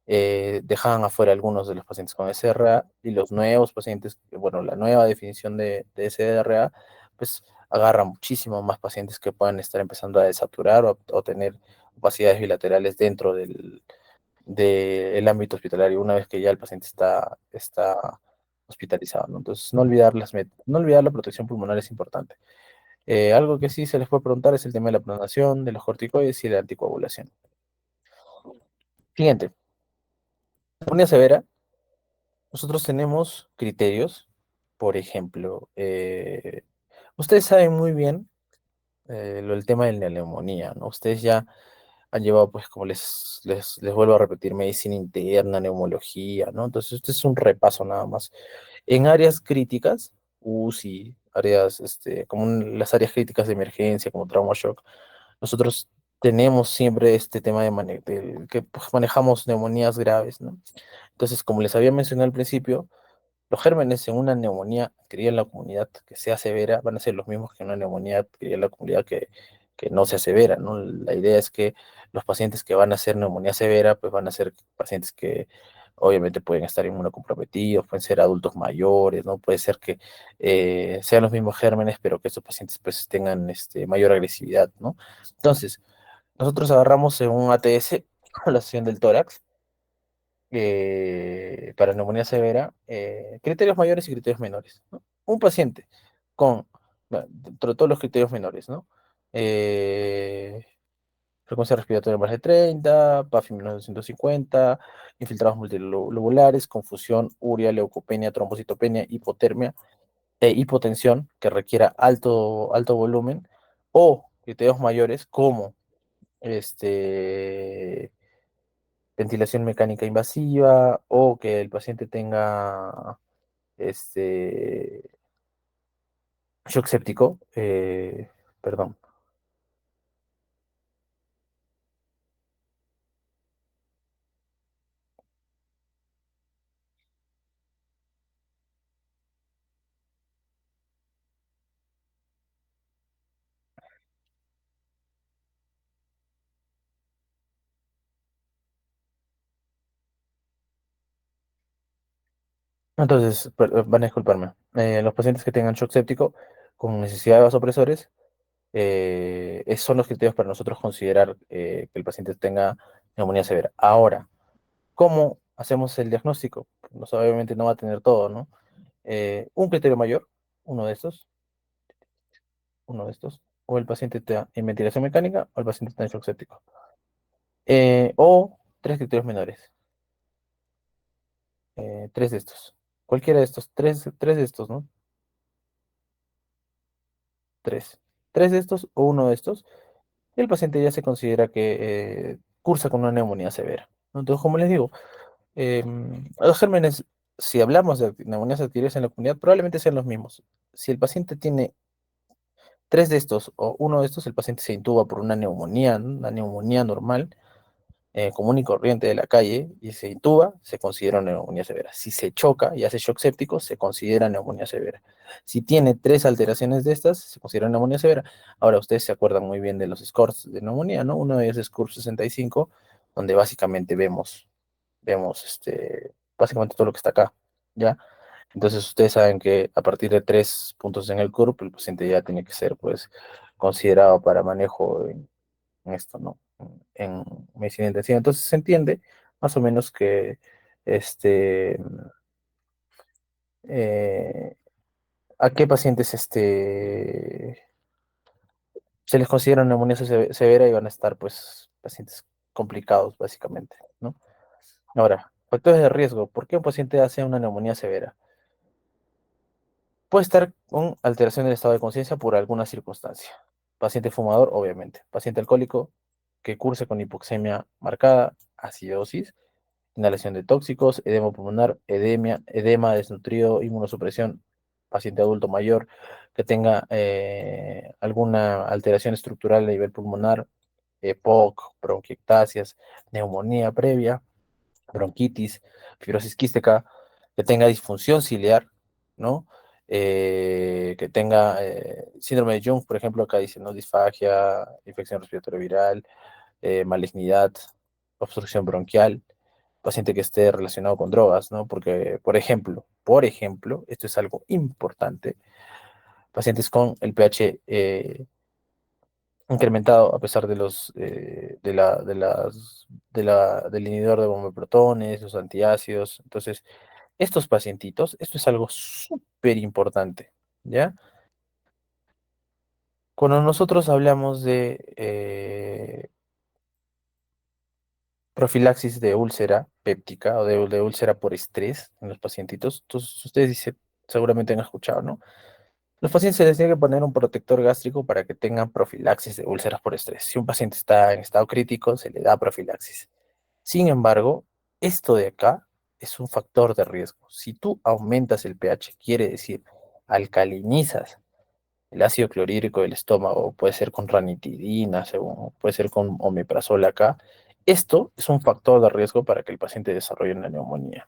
dejaban afuera algunos de los pacientes con SRA y los nuevos pacientes, bueno, la nueva definición de SRA, pues agarra muchísimo más pacientes que puedan estar empezando a desaturar o tener opacidades bilaterales dentro del ámbito hospitalario, una vez que ya el paciente está hospitalizado, ¿no? Entonces, no olvidar la protección pulmonar es importante. Algo que sí se les puede preguntar es el tema de la pronación, de los corticoides y de la anticoagulación. Siguiente, neumonía severa. Nosotros tenemos criterios, por ejemplo, ustedes saben muy bien el tema de la neumonía, ¿no? Ustedes ya han llevado, pues, como les vuelvo a repetir, medicina interna, neumología, ¿no? Entonces, este es un repaso nada más. En áreas críticas, UCI, áreas, las áreas críticas de emergencia, como trauma shock, nosotros tenemos siempre este tema que pues, manejamos neumonías graves, ¿no? Entonces, como les había mencionado al principio, los gérmenes en una neumonía adquirida en la comunidad que sea severa van a ser los mismos que en una neumonía adquirida en la comunidad que no sea severa, ¿no? La idea es que los pacientes que van a hacer neumonía severa, pues van a ser pacientes que obviamente pueden estar inmunocomprometidos, pueden ser adultos mayores, ¿no? Puede ser que sean los mismos gérmenes, pero que estos pacientes pues tengan mayor agresividad, ¿no? Entonces, nosotros agarramos en un ATS, la sección del tórax, para neumonía severa, criterios mayores y criterios menores, ¿no? Un paciente con, dentro de todos los criterios menores, ¿no? Eh, frecuencia respiratoria más de 30, PAFI menos de 250, infiltrados multilobulares, confusión, urea, leucopenia, trombocitopenia, hipotermia e hipotensión que requiera alto volumen, o criterios mayores como este ventilación mecánica invasiva o que el paciente tenga este shock séptico, perdón. Entonces, van a disculparme. Los pacientes que tengan shock séptico con necesidad de vasopresores son los criterios para nosotros considerar que el paciente tenga neumonía severa. Ahora, ¿cómo hacemos el diagnóstico? Pues, obviamente no va a tener todo, ¿no? Un criterio mayor, uno de estos, o el paciente está en ventilación mecánica, o el paciente está en shock séptico. O tres criterios menores, tres de estos. Cualquiera de estos, tres de estos, ¿no? Tres. Tres de estos o uno de estos, y el paciente ya se considera que cursa con una neumonía severa, ¿no? Entonces, como les digo, los gérmenes, si hablamos de neumonías adquiridas en la comunidad, probablemente sean los mismos. Si el paciente tiene tres de estos o uno de estos, el paciente se intuba por una neumonía, ¿no? Una neumonía normal, común y corriente de la calle, y se intuba, se considera una neumonía severa. Si se choca y hace shock séptico, se considera neumonía severa. Si tiene tres alteraciones de estas, se considera neumonía severa. Ahora, ustedes se acuerdan muy bien de los scores de neumonía, ¿no? Uno de ellos es CURB 65, donde básicamente vemos básicamente todo lo que está acá, ¿ya? Entonces ustedes saben que a partir de 3 puntos en el CURB, el paciente ya tiene que ser, pues, considerado para manejo en esto, ¿no? En medicina intensiva. Entonces se entiende más o menos que eh, a qué pacientes se les considera una neumonía severa y van a estar, pues, pacientes complicados, básicamente, ¿no? Ahora, factores de riesgo. ¿Por qué un paciente hace una neumonía severa? Puede estar con alteración del estado de conciencia por alguna circunstancia. Paciente fumador, obviamente. Paciente alcohólico que curse con hipoxemia marcada, acidosis, inhalación de tóxicos, edema pulmonar, edema desnutrido, inmunosupresión, paciente adulto mayor que tenga alguna alteración estructural a nivel pulmonar, POC, bronquiectasias, neumonía previa, bronquitis, fibrosis quística, que tenga disfunción ciliar, ¿no? Que tenga síndrome de Jung, por ejemplo, acá dice, ¿no? Disfagia, infección respiratoria viral, malignidad, obstrucción bronquial, paciente que esté relacionado con drogas, ¿no? Porque, por ejemplo, esto es algo importante, pacientes con el pH incrementado a pesar de los del inhibidor de bomba de protones, los antiácidos. Entonces, estos pacientitos, esto es algo súper importante, ¿ya? Cuando nosotros hablamos de profilaxis de úlcera péptica o de úlcera por estrés en los pacientitos, entonces ustedes dicen, seguramente han escuchado, ¿no? Los pacientes se les tiene que poner un protector gástrico para que tengan profilaxis de úlceras por estrés. Si un paciente está en estado crítico, se le da profilaxis. Sin embargo, esto de acá es un factor de riesgo. Si tú aumentas el pH, quiere decir alcalinizas el ácido clorhídrico del estómago, puede ser con ranitidina, puede ser con omeprazol acá. Esto es un factor de riesgo para que el paciente desarrolle una neumonía.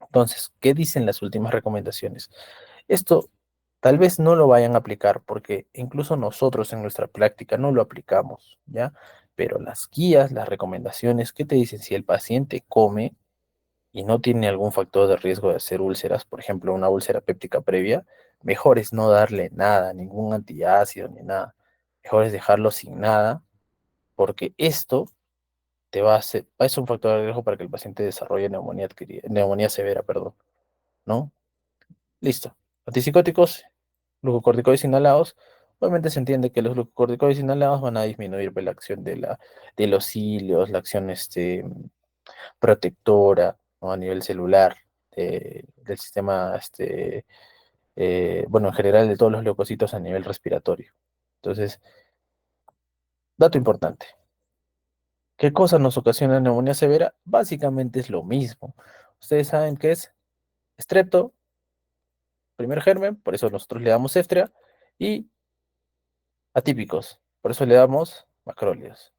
Entonces, ¿qué dicen las últimas recomendaciones? Esto tal vez no lo vayan a aplicar porque incluso nosotros en nuestra práctica no lo aplicamos, ¿ya? Pero las guías, las recomendaciones, ¿qué te dicen? Si el paciente come y no tiene algún factor de riesgo de hacer úlceras, por ejemplo, una úlcera péptica previa, mejor es no darle nada, ningún antiácido ni nada. Mejor es dejarlo sin nada, porque esto te va a hacer, es un factor de riesgo para que el paciente desarrolle neumonía severa, perdón, ¿no? Listo. Antipsicóticos, glucocorticoides inhalados. Obviamente se entiende que los glucocorticoides inhalados van a disminuir pues, la acción de los cilios, la acción protectora, ¿no? A nivel celular del sistema, bueno, en general de todos los leucocitos a nivel respiratorio. Entonces, dato importante. ¿Qué cosa nos ocasiona neumonía severa? Básicamente es lo mismo. Ustedes saben que es estrepto, primer germen, por eso nosotros le damos ceftria, y atípicos, por eso le damos macrólidos.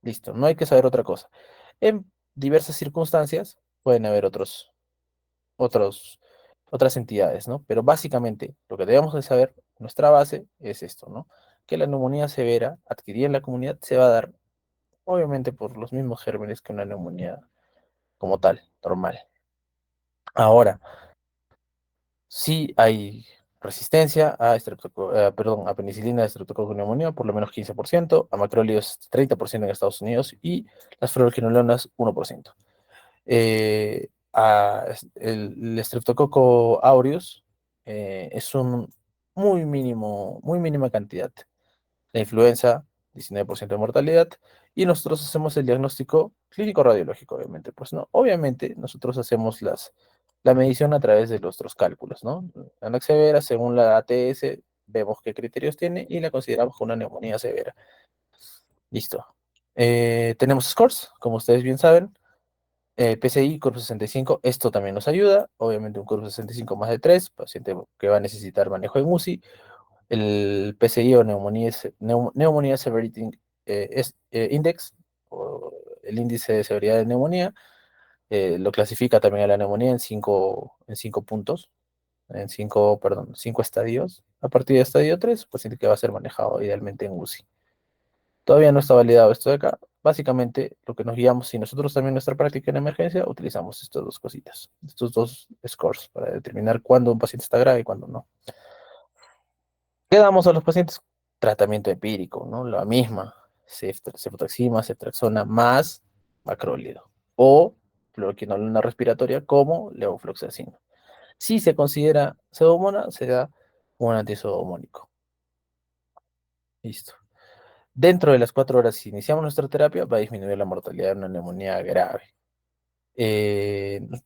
Listo, no hay que saber otra cosa. En diversas circunstancias pueden haber otros, otras entidades, ¿no? Pero básicamente lo que debemos de saber, nuestra base es esto, ¿no? Que la neumonía severa adquirida en la comunidad se va a dar, obviamente, por los mismos gérmenes que una neumonía como tal, normal. Ahora, sí hay resistencia a, perdón, a penicilina de Streptococcus pneumoniae, por lo menos 15%, a macrólidos 30% en Estados Unidos y las fluoroquinolonas 1%. El Streptococcus aureus es un muy mínima cantidad. La influenza, 19% de mortalidad, y nosotros hacemos el diagnóstico clínico radiológico, obviamente. Pues no, obviamente nosotros hacemos la medición a través de nuestros cálculos, ¿no? La severa, según la ATS, vemos qué criterios tiene y la consideramos como una neumonía severa. Listo. Tenemos scores, como ustedes bien saben. PCI, curvo 65, esto también nos ayuda. Obviamente un curvo 65 más de 3, paciente que va a necesitar manejo en UCI. El PCI o Neumonía Severity Index, o el índice de severidad de neumonía, lo clasifica también a la neumonía en cinco puntos, perdón, 5 estadios. A partir de estadio 3, paciente que va a ser manejado idealmente en UCI. Todavía no está validado esto de acá. Básicamente, lo que nos guiamos, si nosotros también en nuestra práctica en emergencia, utilizamos estas dos cositas, estos dos scores, para determinar cuándo un paciente está grave y cuándo no. ¿Qué damos a los pacientes? Tratamiento empírico, ¿no? La misma, cefotaxima, ceftriaxona, más macrólido, o fluoroquinolona respiratoria como levofloxacina. Si se considera pseudomonas, se da un antipseudomónico. Listo. Dentro de las 4 horas, si iniciamos nuestra terapia, va a disminuir la mortalidad de una neumonía grave.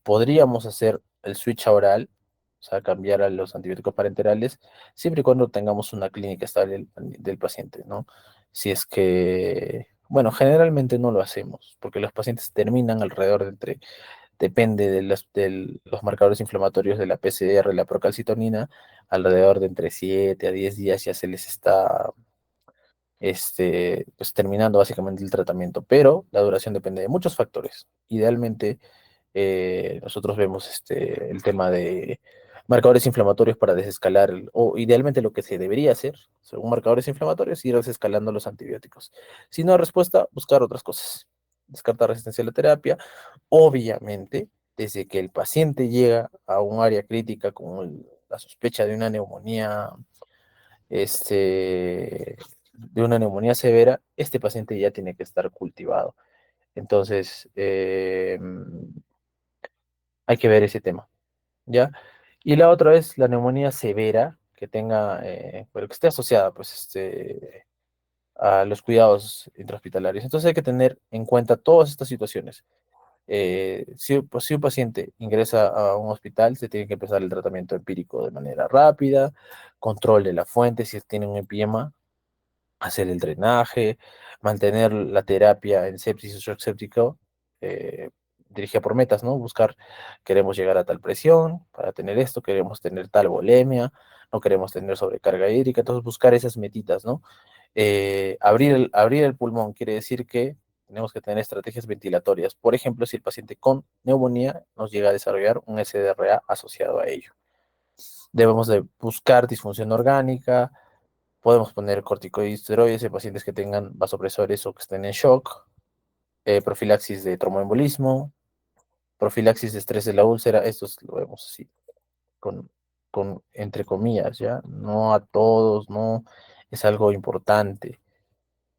Podríamos hacer el switch a oral, o sea, cambiar a los antibióticos parenterales, siempre y cuando tengamos una clínica estable del paciente, ¿no? Si es que, bueno, generalmente no lo hacemos, porque los pacientes terminan alrededor de depende de los marcadores inflamatorios de la PCR, la procalcitonina, alrededor de entre 7 a 10 días ya se les está pues terminando básicamente el tratamiento, pero la duración depende de muchos factores. Idealmente, nosotros vemos el tema de marcadores inflamatorios para desescalar, o idealmente lo que se debería hacer, según marcadores inflamatorios, ir desescalando los antibióticos. Si no hay respuesta, buscar otras cosas. Descartar resistencia a la terapia. Obviamente, desde que el paciente llega a un área crítica con la sospecha de una neumonía de una neumonía severa, este paciente ya tiene que estar cultivado. Entonces, Hay que ver ese tema, ¿ya? Y la otra es la neumonía severa, que tenga, pero que esté asociada, pues, a los cuidados intrahospitalarios. Entonces hay que tener en cuenta todas estas situaciones. Si un paciente ingresa a un hospital, se tiene que empezar el tratamiento empírico de manera rápida, control de la fuente, si tiene un empiema, hacer el drenaje, mantener la terapia en sepsis o shock séptico, eh, dirigida por metas, ¿no? Buscar, queremos llegar a tal presión para tener esto, queremos tener tal volemia, no queremos tener sobrecarga hídrica, entonces buscar esas metitas, ¿no? Abrir el pulmón quiere decir que tenemos que tener estrategias ventilatorias. Por ejemplo, si el paciente con neumonía nos llega a desarrollar un SDRA asociado a ello. Debemos de buscar disfunción orgánica, podemos poner corticosteroides en pacientes que tengan vasopresores o que estén en shock, profilaxis de tromboembolismo, profilaxis de estrés de la úlcera, estos lo vemos así, con, entre comillas, ¿ya? No a todos, no es algo importante,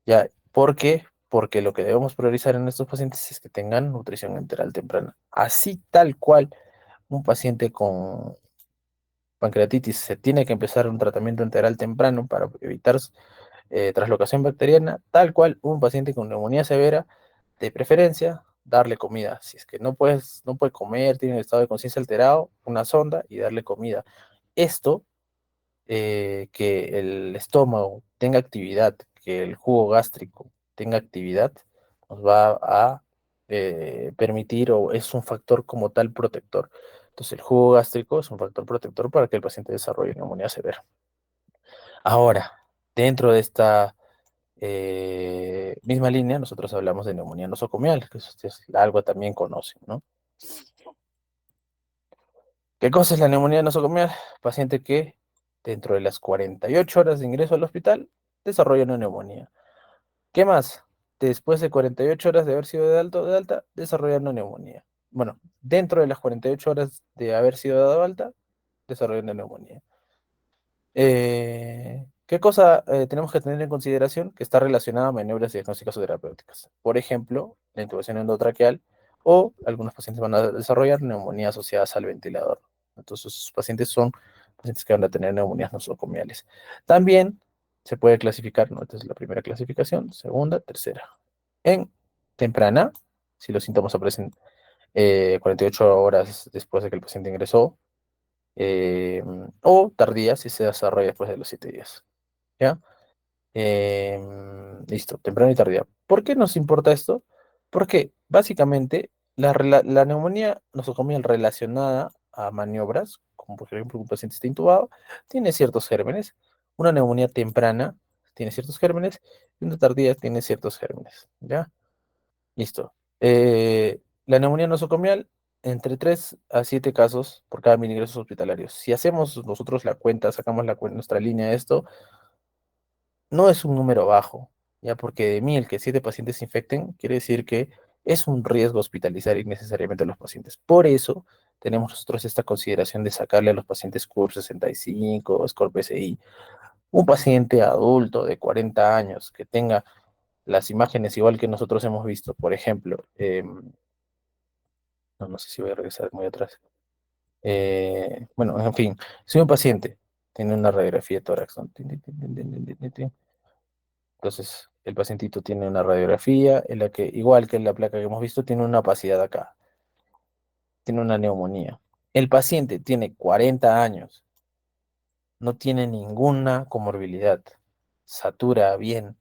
¿ya? ¿Por qué? Porque lo que debemos priorizar en estos pacientes es que tengan nutrición enteral temprana. Así tal cual un paciente con pancreatitis se tiene que empezar un tratamiento enteral temprano para evitar traslocación bacteriana, tal cual un paciente con neumonía severa, de preferencia, darle comida. Si es que no puede comer, tiene el estado de conciencia alterado, una sonda y darle comida. Esto, que el estómago tenga actividad, que el jugo gástrico tenga actividad, nos va a permitir o es un factor como tal protector. Entonces, el jugo gástrico es un factor protector para que el paciente desarrolle neumonía severa. Ahora, dentro de esta misma línea, nosotros hablamos de neumonía nosocomial, que ustedes algo también conocen, ¿no? ¿Qué cosa es la neumonía nosocomial? Paciente que dentro de las 48 horas de ingreso al hospital desarrolla una neumonía. ¿Qué más? Después de 48 horas de haber sido de alta, desarrolla una neumonía. Bueno, dentro de las 48 horas de haber sido dado de alta, desarrolla una neumonía. ¿Qué cosa tenemos que tener en consideración? Que está relacionada a maniobras diagnósticas o terapéuticas. Por ejemplo, la intubación endotraqueal o algunos pacientes van a desarrollar neumonía asociadas al ventilador. Entonces, esos pacientes son pacientes que van a tener neumonías nosocomiales. También se puede clasificar, ¿no? Esta es la primera clasificación, segunda, tercera. En temprana, si los síntomas aparecen 48 horas después de que el paciente ingresó, eh, o tardía si se desarrolla después de los 7 días. ¿Ya? Listo, temprano y tardía. ¿Por qué nos importa esto? Porque básicamente la neumonía nosocomial relacionada a maniobras, como por ejemplo un paciente está intubado, tiene ciertos gérmenes. Una neumonía temprana tiene ciertos gérmenes y una tardía tiene ciertos gérmenes. ¿Ya? Listo. La neumonía nosocomial, entre 3 a 7 casos por cada 1000 ingresos hospitalarios. Si hacemos nosotros la cuenta, sacamos nuestra línea de esto, no es un número bajo, ya porque de 1000 que 7 pacientes se infecten, quiere decir que es un riesgo hospitalizar innecesariamente a los pacientes. Por eso tenemos nosotros esta consideración de sacarle a los pacientes CUR 65, SCORE PSI. Un paciente adulto de 40 años que tenga las imágenes igual que nosotros hemos visto, por ejemplo, no sé si voy a regresar muy atrás. Bueno, en fin, si un paciente tiene una radiografía de tórax, ¿no? Entonces el pacientito tiene una radiografía en la que, igual que en la placa que hemos visto, tiene una opacidad acá, tiene una neumonía. El paciente tiene 40 años, no tiene ninguna comorbilidad, satura bien,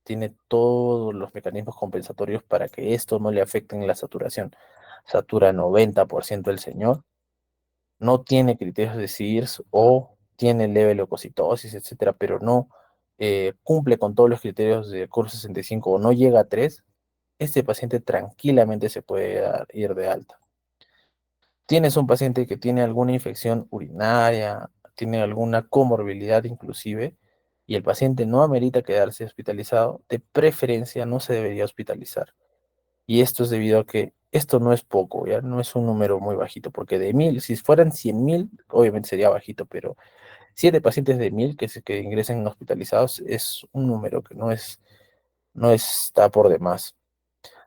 tiene todos los mecanismos compensatorios para que esto no le afecte en la saturación. Satura 90% el señor, no tiene criterios de SIRS o tiene leve leucocitosis, etcétera, pero no cumple con todos los criterios de CUR 65 o no llega a 3, este paciente tranquilamente se puede ir de alta. Tienes un paciente que tiene alguna infección urinaria, tiene alguna comorbilidad inclusive, y el paciente no amerita quedarse hospitalizado, de preferencia no se debería hospitalizar. Y esto es debido a que esto no es poco, ya no es un número muy bajito, porque de 1000, si fueran 100.000, obviamente sería bajito, pero 7 pacientes de 1000 que ingresen hospitalizados es un número que no está por demás.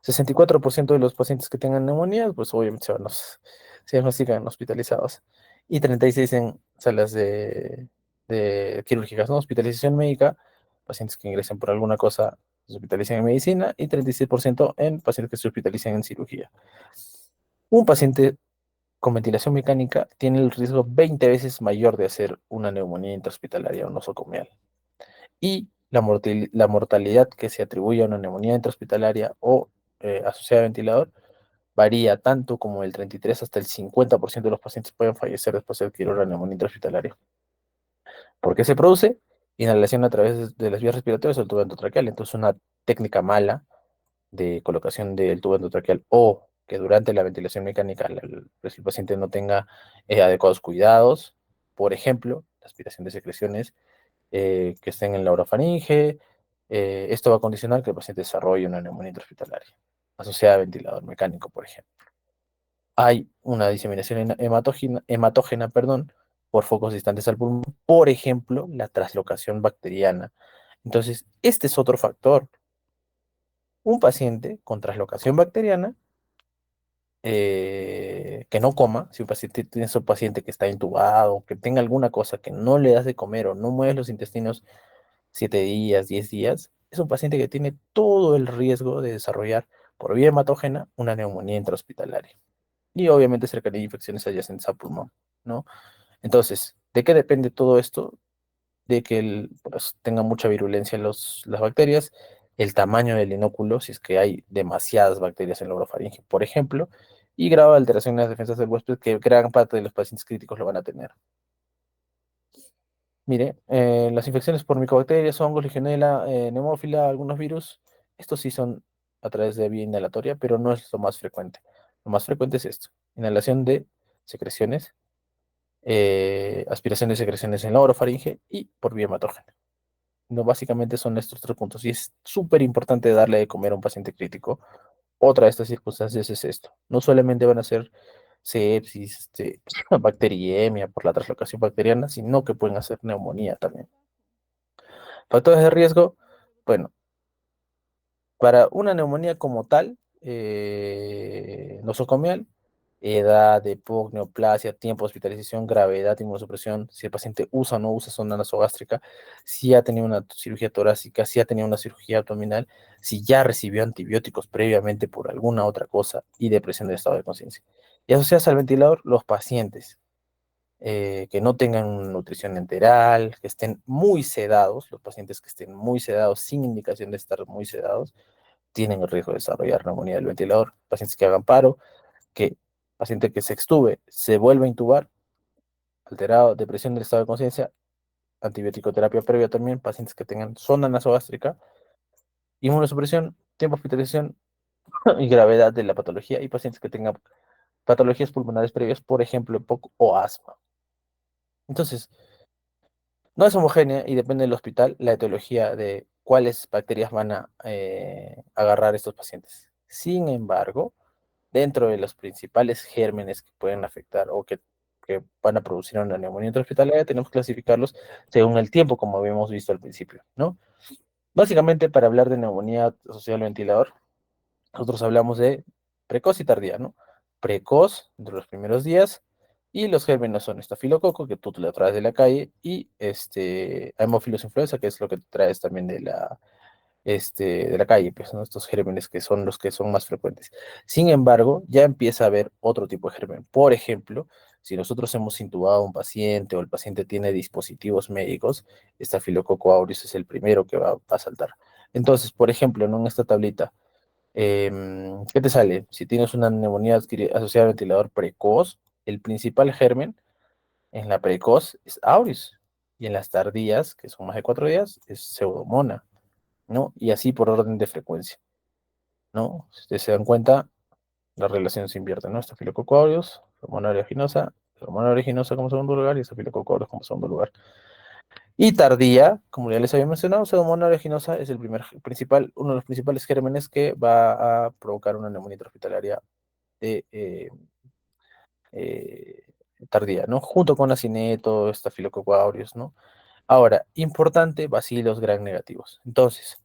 64% de los pacientes que tengan neumonía, pues obviamente se diagnostican hospitalizados, y 36 en salas de quirúrgicas, ¿no? Hospitalización médica, pacientes que ingresen por alguna cosa se hospitalicen en medicina, y 36% en pacientes que se hospitalicen en cirugía. Un paciente con ventilación mecánica tiene el riesgo 20 veces mayor de hacer una neumonía intrahospitalaria o nosocomial. Y la mortalidad que se atribuye a una neumonía intrahospitalaria o asociada a ventilador varía tanto como el 33 hasta el 50% de los pacientes pueden fallecer después de adquirir una neumonía intrahospitalaria. ¿Por qué se produce? Inhalación a través de las vías respiratorias o el tubo endotraqueal. Entonces, una técnica mala de colocación del tubo endotraqueal o que durante la ventilación mecánica el paciente no tenga adecuados cuidados, por ejemplo, la aspiración de secreciones que estén en la orofaringe, esto va a condicionar que el paciente desarrolle una neumonía intrahospitalaria asociada a ventilador mecánico, por ejemplo. Hay una diseminación hematógena, perdón, por focos distantes al pulmón, por ejemplo, la traslocación bacteriana. Entonces, este es otro factor. Un paciente con traslocación bacteriana que no coma, si un paciente tienes un paciente que está intubado, que tenga alguna cosa que no le das de comer o no mueves los intestinos 7 días, 10 días, es un paciente que tiene todo el riesgo de desarrollar por vía hematógena una neumonía intrahospitalaria. Y obviamente cercanía de infecciones adyacentes al pulmón, ¿no? Entonces, ¿de qué depende todo esto? De que pues, tenga mucha virulencia las bacterias, el tamaño del inóculo, si es que hay demasiadas bacterias en la orofaringe, por ejemplo, y grado de alteración en las defensas del huésped, que gran parte de los pacientes críticos lo van a tener. Mire, las infecciones por micobacterias, hongos, legionela, neumófila, algunos virus, estos sí son a través de vía inhalatoria, pero no es lo más frecuente. Lo más frecuente es esto, inhalación de secreciones, aspiración de secreciones en la orofaringe y por vía hematógena. No, básicamente son estos 3 puntos. Y es súper importante darle de comer a un paciente crítico. Otra de estas circunstancias es esto. No solamente van a ser sepsis, bacteriemia por la translocación bacteriana, sino que pueden hacer neumonía también. Factores de riesgo, bueno, para una neumonía como tal, nosocomial, edad, EPOC, neoplasia, tiempo de hospitalización, gravedad, inmunosupresión, si el paciente usa o no usa sonda nasogástrica, si ha tenido una cirugía torácica, si ha tenido una cirugía abdominal, si ya recibió antibióticos previamente por alguna otra cosa y depresión del estado de conciencia. Y asociadas al ventilador, los pacientes que no tengan nutrición enteral, que estén muy sedados, los pacientes que estén muy sedados sin indicación de estar muy sedados, tienen el riesgo de desarrollar neumonía del ventilador. Pacientes que hagan paro, que paciente que se extube, se vuelve a intubar, alterado, depresión del estado de conciencia, antibiótico terapia previa también, pacientes que tengan sonda nasogástrica, inmunosupresión, tiempo de hospitalización y gravedad de la patología, y pacientes que tengan patologías pulmonares previas, por ejemplo, EPOC o asma. Entonces, no es homogénea y depende del hospital la etiología de cuáles bacterias van a agarrar estos pacientes. Sin embargo, dentro de los principales gérmenes que pueden afectar o que van a producir una neumonía intrahospitalaria, tenemos que clasificarlos según el tiempo, como habíamos visto al principio, ¿no? Básicamente, para hablar de neumonía asociada al ventilador, nosotros hablamos de precoz y tardía, ¿no? Precoz, entre los primeros días, y los gérmenes son estafilococo, que tú te lo traes de la calle, y Haemophilus influenza, que es lo que traes también de la calle, pues, ¿no? Estos gérmenes que son los que son más frecuentes. Sin embargo, ya empieza a haber otro tipo de germen. Por ejemplo, si nosotros hemos intubado a un paciente o el paciente tiene dispositivos médicos, Staphylococcus aureus es el primero que va a saltar. Entonces, por ejemplo, ¿no? En esta tablita, ¿qué te sale? Si tienes una neumonía asociada al ventilador precoz, el principal germen en la precoz es aureus, y en las tardías, que son más de 4 días, es pseudomonas, ¿no? Y así por orden de frecuencia, ¿no? Si ustedes se dan cuenta, la relación se invierte, ¿no? Estafilococcus aureus, Pseudomonas aeruginosa como segundo lugar y Estafilococcus aureus como segundo lugar. Y tardía, como ya les había mencionado, Pseudomonas aeruginosa es uno de los principales gérmenes que va a provocar una neumonía intrahospitalaria de, eh, tardía, ¿no? Junto con acineto, Staphylococcus aureus, ¿no? Ahora, importante, bacilos gram negativos. Entonces,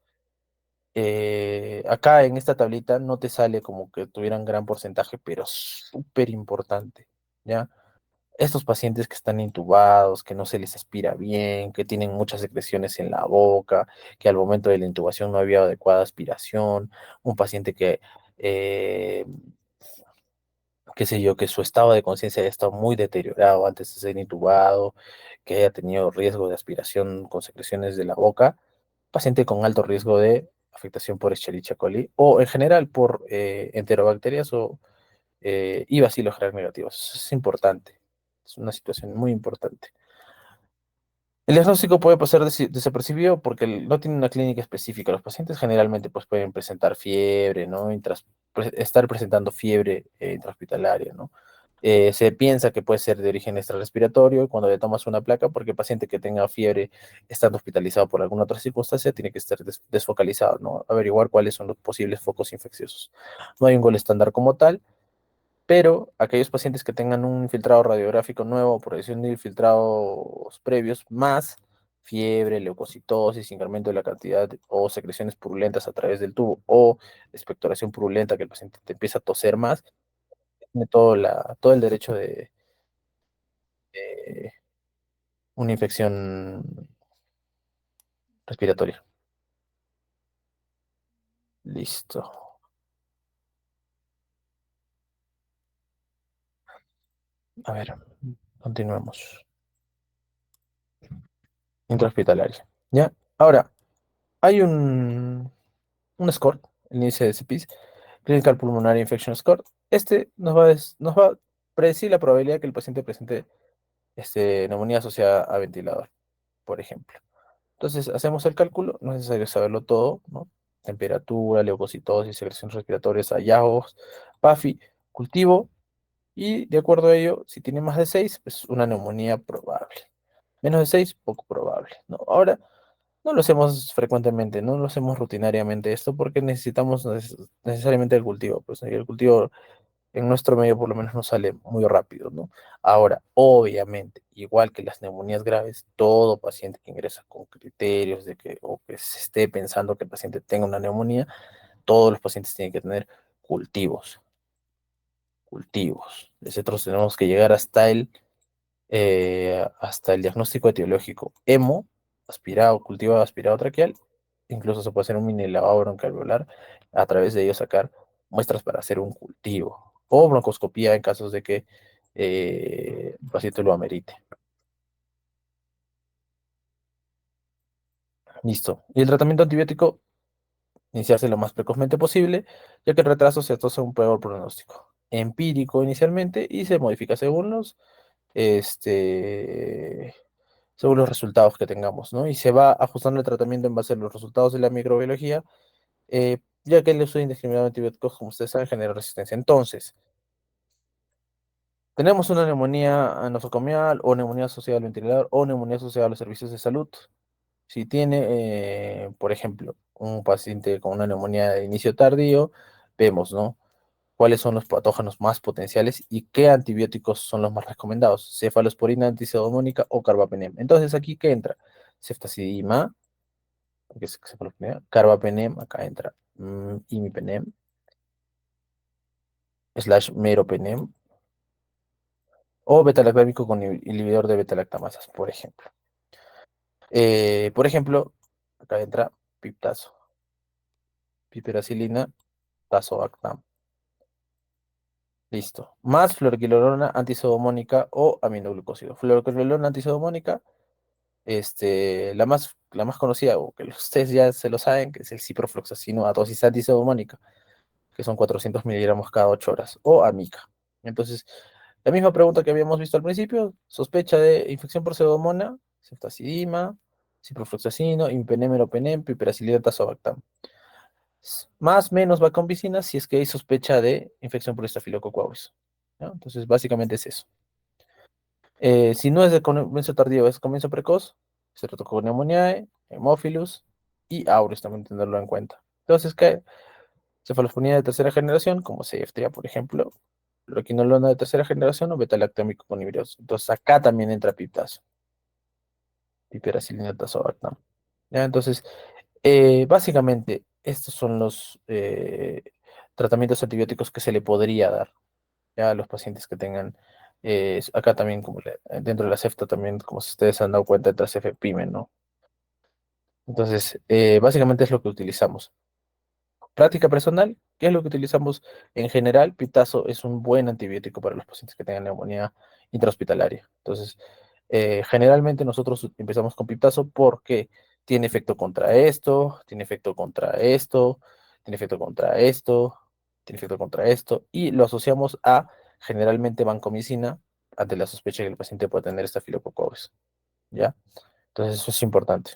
acá en esta tablita no te sale como que tuvieran gran porcentaje, pero súper importante. ¿ya? Estos pacientes que están intubados, que no se les aspira bien, que tienen muchas secreciones en la boca, que al momento de la intubación no había adecuada aspiración, un paciente que, eh, qué sé yo, que su estado de conciencia haya estado muy deteriorado antes de ser intubado, que haya tenido riesgo de aspiración con secreciones de la boca, paciente con alto riesgo de afectación por Escherichia coli o en general por enterobacterias o y bacilos gram negativos. Eso es importante. Es una situación muy importante. El diagnóstico puede pasar desapercibido porque no tiene una clínica específica. Los pacientes generalmente pues, pueden presentar fiebre, ¿no? Estar presentando fiebre intrahospitalaria, ¿no? Se piensa que puede ser de origen extrarrespiratorio cuando le tomas una placa porque el paciente que tenga fiebre estando hospitalizado por alguna otra circunstancia tiene que estar desfocalizado, ¿no? Averiguar cuáles son los posibles focos infecciosos. No hay un gol estándar como tal, pero aquellos pacientes que tengan un infiltrado radiográfico nuevo por adición de infiltrados previos, más fiebre, leucocitosis, incremento de la cantidad o secreciones purulentas a través del tubo o expectoración purulenta, que el paciente te empieza a toser más, tiene todo el derecho de una infección respiratoria. Listo. A ver, continuemos. Intrahospitalaria. ¿Ya? Ahora, hay un score, el índice de CPIS, Clinical Pulmonary Infection Score. Este nos va a predecir la probabilidad que el paciente presente neumonía asociada a ventilador, por ejemplo. Entonces, hacemos el cálculo, no es necesario saberlo todo, ¿no? Temperatura, leucocitosis, secreciones respiratorias, hallazgos, PAFI, cultivo, y de acuerdo a ello, si tiene más de 6, pues una neumonía probable. Menos de 6, poco probable, ¿no? Ahora, no lo hacemos frecuentemente, no lo hacemos rutinariamente esto porque necesitamos necesariamente el cultivo, pues y el cultivo en nuestro medio por lo menos no sale muy rápido, ¿no? Ahora, obviamente, igual que las neumonías graves, todo paciente que ingresa con criterios de que o que se esté pensando que el paciente tenga una neumonía, todos los pacientes tienen que tener cultivos, cultivos. Nosotros tenemos que llegar hasta el diagnóstico etiológico. Hemo, aspirado, cultivo aspirado traqueal, incluso se puede hacer un mini lavado broncoalveolar, a través de ello sacar muestras para hacer un cultivo, o broncoscopía en casos de que el paciente lo amerite. Listo. Y el tratamiento antibiótico, iniciarse lo más precozmente posible, ya que el retraso se asocia a un peor pronóstico. Empírico inicialmente y se modifica este, según los resultados que tengamos, ¿no? Y se va ajustando el tratamiento en base a los resultados de la microbiología, ya que el uso indiscriminado de antibióticos, como ustedes saben, genera resistencia. Entonces, tenemos una neumonía nosocomial o neumonía asociada al ventilador o neumonía asociada a los servicios de salud. Si tiene, por ejemplo, un paciente con una neumonía de inicio tardío, vemos, ¿no? Cuáles son los patógenos más potenciales y qué antibióticos son los más recomendados, cefalosporina antipseudomónica o carbapenem. Entonces, ¿aquí qué entra? Ceftazidima, que es cefalosporina, carbapenem, acá entra imipenem, slash meropenem, o betalactámico con inhibidor de betalactamasas, por ejemplo. Por ejemplo, acá entra piptazo, piperacilina, tazobactam. Listo. Más fluoroquinolona antisodamónica o aminoglucósido. Fluoroquinolona antisodamónica, la más conocida, o que ustedes ya se lo saben, que es el ciprofloxacino a dosis antisodamónica, que son 400 miligramos cada 8 horas, o amica. Entonces, la misma pregunta que habíamos visto al principio, sospecha de infección por pseudomonas, ceftazidima, ciprofloxacino, impenem, meropenem, piperacilina, tazobactam. Más menos vancomicina si es que hay sospecha de infección por Staphylococcus aureus, ¿no? Entonces, básicamente es eso. Si no es de comienzo tardío, es comienzo precoz, Streptococcus pneumoniae, Haemophilus y aureus, también tenerlo en cuenta. Entonces, ¿qué? Cefalosporina de tercera generación, como CFTA, por ejemplo, roquinolona de tercera generación o beta-lactámico con hibridose. Entonces, acá también entra piptazo, piperacilina tazobactam. ¿Ya? Entonces, básicamente, estos son los tratamientos antibióticos que se le podría dar, ¿ya? A los pacientes que tengan Acá también, dentro de la CEFTA también, como si ustedes se han dado cuenta, entra CFEPIME, ¿no? Entonces, básicamente es lo que utilizamos. Práctica personal, ¿qué es lo que utilizamos en general? Pitazo es un buen antibiótico para los pacientes que tengan neumonía intrahospitalaria. Entonces, generalmente nosotros empezamos con pitazo porque tiene efecto contra esto, tiene efecto contra esto, tiene efecto contra esto, tiene efecto contra esto, y lo asociamos a generalmente vancomicina ante la sospecha de que el paciente puede tener estafilococo aureus, ¿ya? Entonces, eso es importante.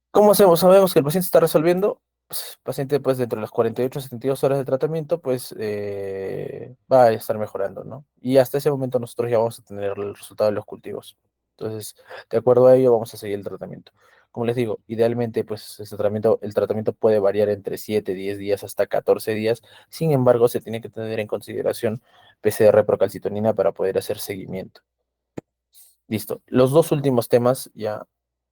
¿Cómo hacemos? Sabemos que el paciente está resolviendo. Pues, el paciente, pues, dentro de las 48 a 72 horas de tratamiento, pues, va a estar mejorando, ¿no? Y hasta ese momento nosotros ya vamos a tener el resultado de los cultivos. Entonces, de acuerdo a ello, vamos a seguir el tratamiento. Como les digo, idealmente, pues, el tratamiento puede variar entre 7, 10 días hasta 14 días. Sin embargo, se tiene que tener en consideración PCR procalcitonina para poder hacer seguimiento. Listo. Los dos últimos temas ya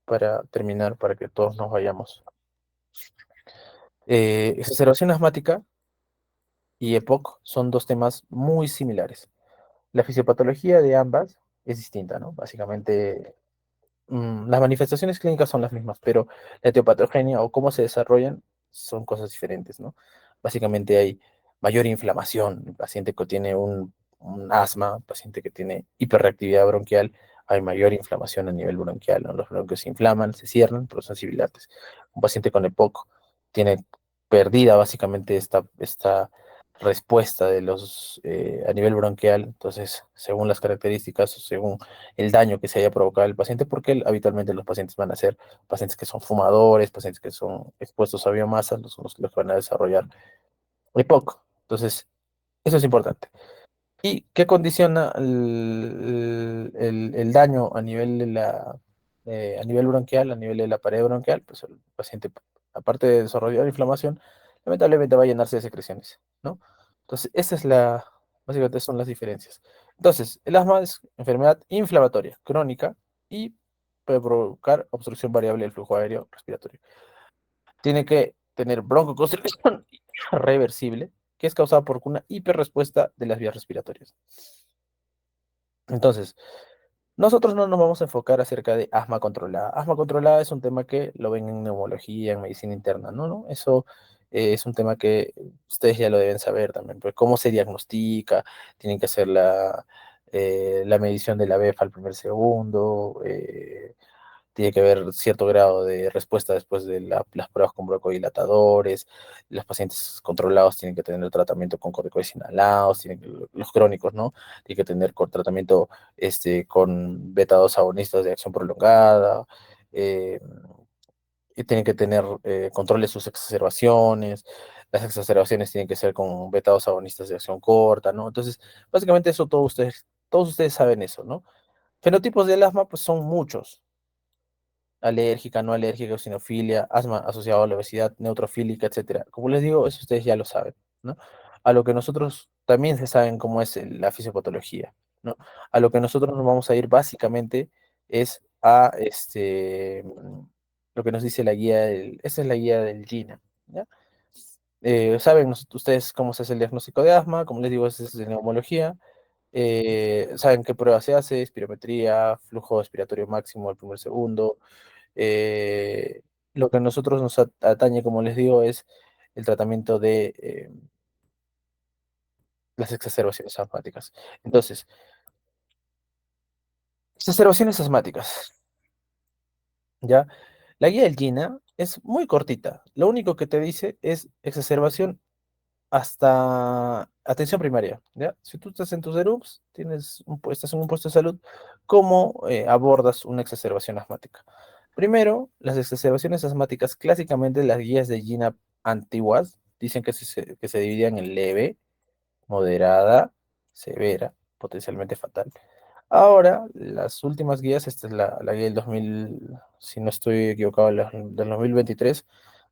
para terminar, para que todos nos vayamos. Exacerbación asmática y EPOC son dos temas muy similares. La fisiopatología de ambas es distinta, ¿no? Básicamente, las manifestaciones clínicas son las mismas, pero la etiopatogenia o cómo se desarrollan son cosas diferentes, ¿no? Básicamente hay mayor inflamación. El paciente que tiene un asma, paciente que tiene hiperreactividad bronquial, hay mayor inflamación a nivel bronquial, ¿no? Los bronquios se inflaman, se cierran, pero son sibilantes. Un paciente con EPOC tiene perdida básicamente esta respuesta de a nivel bronquial, entonces, según las características, o según el daño que se haya provocado al paciente, porque habitualmente los pacientes van a ser pacientes que son fumadores, pacientes que son expuestos a biomasas, son los que van a desarrollar EPOC. Entonces, eso es importante. ¿Y qué condiciona el daño a nivel a nivel bronquial, a nivel de la pared bronquial? Pues el paciente, aparte de desarrollar inflamación, lamentablemente va a llenarse de secreciones, ¿no? Entonces, básicamente son las diferencias. Entonces, el asma es enfermedad inflamatoria, crónica, y puede provocar obstrucción variable del flujo aéreo respiratorio. Tiene que tener broncoconstricción reversible, que es causada por una hiperrespuesta de las vías respiratorias. Entonces, nosotros no nos vamos a enfocar acerca de asma controlada. Asma controlada es un tema que lo ven en neumología, en medicina interna, ¿no? ¿No? Eso es un tema que ustedes ya lo deben saber también. Pues, ¿cómo se diagnostica? Tienen que hacer la medición de la BEF al primer segundo. Tiene que haber cierto grado de respuesta después de las pruebas con broncodilatadores. Los pacientes controlados tienen que tener tratamiento con corticoides inhalados, los crónicos, ¿no? Tienen que tener tratamiento con beta-2 agonistas de acción prolongada. eh, y tienen que tener control de sus exacerbaciones. Las exacerbaciones tienen que ser con beta-2 agonistas de acción corta, ¿no? Entonces, básicamente eso todos ustedes saben eso, ¿no? Fenotipos del asma, pues son muchos: alérgica, no alérgica, eosinofilia, asma asociado a la obesidad, neutrofílica, etcétera. Como les digo, eso ustedes ya lo saben, ¿no? A lo que nosotros también se saben cómo es la fisiopatología, ¿no? A lo que nosotros nos vamos a ir básicamente es a lo que nos dice la guía esa es la guía del GINA, ¿ya? Saben ustedes cómo se hace el diagnóstico de asma, como les digo, ese es de neumología. Saben qué prueba se hace: espirometría, flujo expiratorio máximo al primer segundo. Eh, lo que a nosotros nos atañe, como les digo, es el tratamiento de las exacerbaciones asmáticas. Entonces, exacerbaciones asmáticas, ¿ya? La guía del GINA es muy cortita. Lo único que te dice es exacerbación hasta atención primaria, ¿ya? Si tú estás en tus ERUPS, estás en un puesto de salud, ¿cómo abordas una exacerbación asmática? Primero, las exacerbaciones asmáticas, clásicamente las guías de GINA antiguas, dicen que se dividían en leve, moderada, severa, potencialmente fatal. Ahora, las últimas guías, esta es la guía del 2000, si no estoy equivocado, del 2023,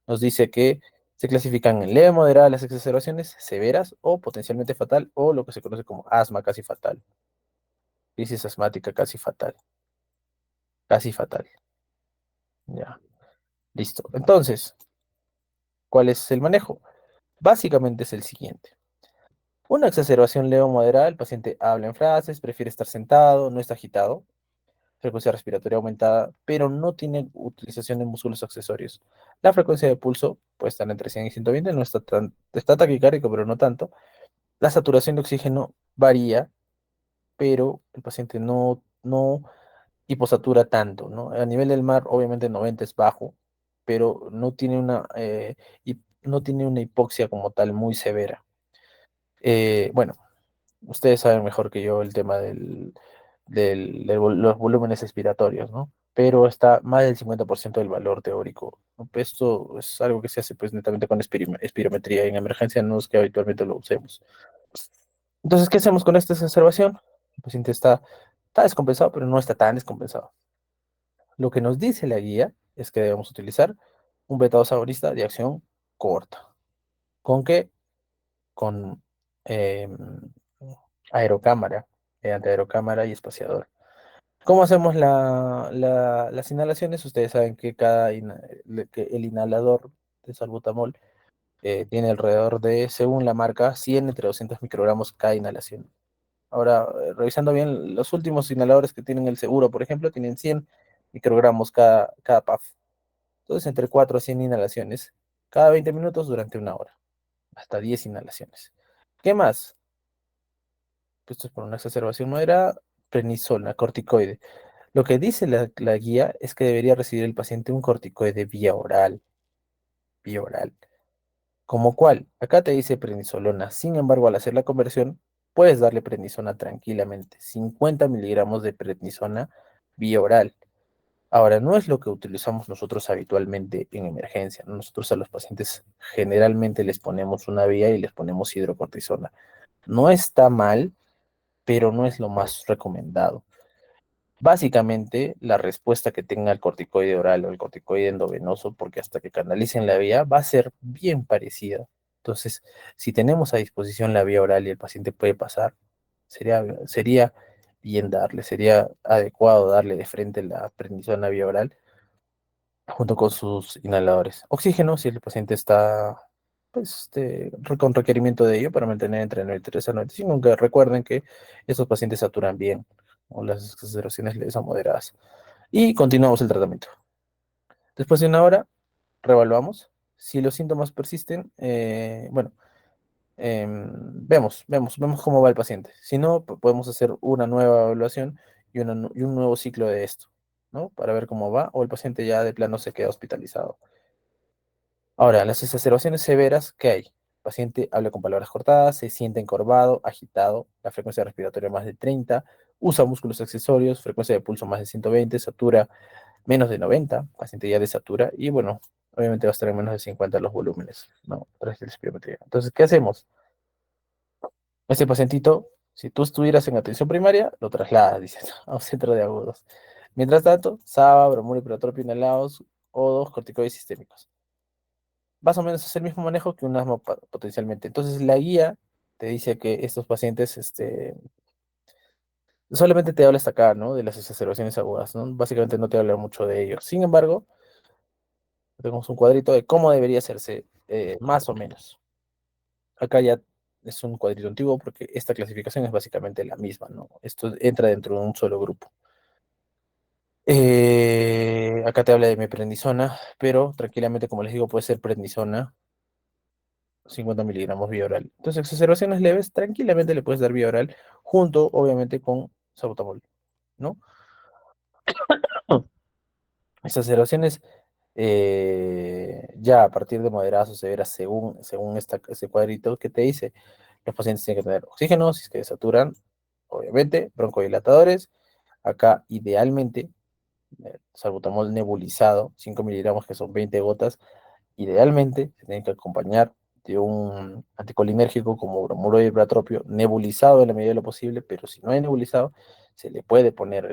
nos dice que se clasifican en leve, moderada las exacerbaciones, severas o potencialmente fatal, o lo que se conoce como asma casi fatal, crisis asmática casi fatal, casi fatal. Ya, listo. Entonces, ¿cuál es el manejo? Básicamente es el siguiente. Una exacerbación leve o moderada, el paciente habla en frases, prefiere estar sentado, no está agitado, frecuencia respiratoria aumentada, pero no tiene utilización de músculos accesorios. La frecuencia de pulso puede estar entre 100 y 120, no está tan, está taquicárdico, pero no tanto. La saturación de oxígeno varía, pero el paciente no hiposatura tanto, ¿no? A nivel del mar, obviamente 90 es bajo, pero no tiene una hipoxia como tal muy severa. Bueno, ustedes saben mejor que yo el tema los volúmenes expiratorios, ¿no? Pero está más del 50% del valor teórico, ¿no? Esto es algo que se hace pues netamente con espirometría. En emergencia no es que habitualmente lo usemos. Entonces, ¿qué hacemos con esta exacerbación? El paciente está descompensado, pero no está tan descompensado. Lo que nos dice la guía es que debemos utilizar un beta-2 agonista de acción corta. ¿Con qué? Con em, aerocámara, mediante aerocámara y espaciador. ¿Cómo hacemos las inhalaciones? Ustedes saben que que el inhalador de salbutamol tiene alrededor de, según la marca, 100 entre 200 microgramos cada inhalación. Ahora, revisando bien, los últimos inhaladores que tienen el seguro, por ejemplo, tienen 100 microgramos cada puff. Entonces, entre 4 a 100 inhalaciones cada 20 minutos durante una hora. Hasta 10 inhalaciones. ¿Qué más? Esto es por una exacerbación moderada, prednisona, corticoide. Lo que dice la guía es que debería recibir el paciente un corticoide vía oral. Vía oral. ¿Como cuál? Acá te dice prednisolona. Sin embargo, al hacer la conversión, puedes darle prednisona tranquilamente. 50 miligramos de prednisona vía oral. Ahora, no es lo que utilizamos nosotros habitualmente en emergencia, ¿no? Nosotros a los pacientes generalmente les ponemos una vía y les ponemos hidrocortisona. No está mal, pero no es lo más recomendado. Básicamente, la respuesta que tenga el corticoide oral o el corticoide endovenoso, porque hasta que canalicen la vía, va a ser bien parecida. Entonces, si tenemos a disposición la vía oral y el paciente puede pasar, sería bien sería adecuado darle de frente la prednisona vía oral junto con sus inhaladores. Oxígeno, si el paciente está pues, con requerimiento de ello para mantener entre 93 a 95, aunque recuerden que estos pacientes saturan bien, o las exacerbaciones leves a moderadas. Y continuamos el tratamiento. Después de una hora, reevaluamos. Si los síntomas persisten, bueno, vemos cómo va el paciente. Si no, podemos hacer una nueva evaluación y un nuevo ciclo de esto, ¿no? Para ver cómo va, o el paciente ya de plano se queda hospitalizado. Ahora, las exacerbaciones severas, ¿qué hay? El paciente habla con palabras cortadas, se siente encorvado, agitado, la frecuencia respiratoria más de 30, usa músculos accesorios, frecuencia de pulso más de 120, satura menos de 90, paciente ya desatura, y bueno, obviamente va a estar en menos de 50 los volúmenes, ¿no? Tras la espirometría. Entonces, ¿qué hacemos? Este pacientito, si tú estuvieras en atención primaria, lo trasladas, dices, a un centro de agudos. Mientras tanto, SABA, bromuro y protropio inhalados o dos corticoides sistémicos. Más o menos es el mismo manejo que un asma potencialmente. Entonces, la guía te dice que estos pacientes, solamente te habla hasta acá, ¿no? De las exacerbaciones agudas, ¿no? Básicamente no te habla mucho de ello. Sin embargo, tenemos un cuadrito de cómo debería hacerse, más o menos. Acá ya es un cuadrito antiguo porque esta clasificación es básicamente la misma, ¿no? Esto entra dentro de un solo grupo. Acá te habla de meprednisona, pero tranquilamente, como les digo, puede ser prednisona, 50 miligramos vía oral. Entonces, exacerbaciones leves, tranquilamente le puedes dar vía oral, junto, obviamente, con salbutamol, ¿no? Exacerbaciones ya a partir de moderadas o severas, según este cuadrito que te dice, los pacientes tienen que tener oxígeno, si es que saturan, obviamente, broncodilatadores. Acá, idealmente, salbutamol nebulizado, 5 miligramos, que son 20 gotas. Idealmente, se tiene que acompañar de un anticolinérgico como bromuro y ibratropio, nebulizado en la medida de lo posible, pero si no hay nebulizado, se le puede poner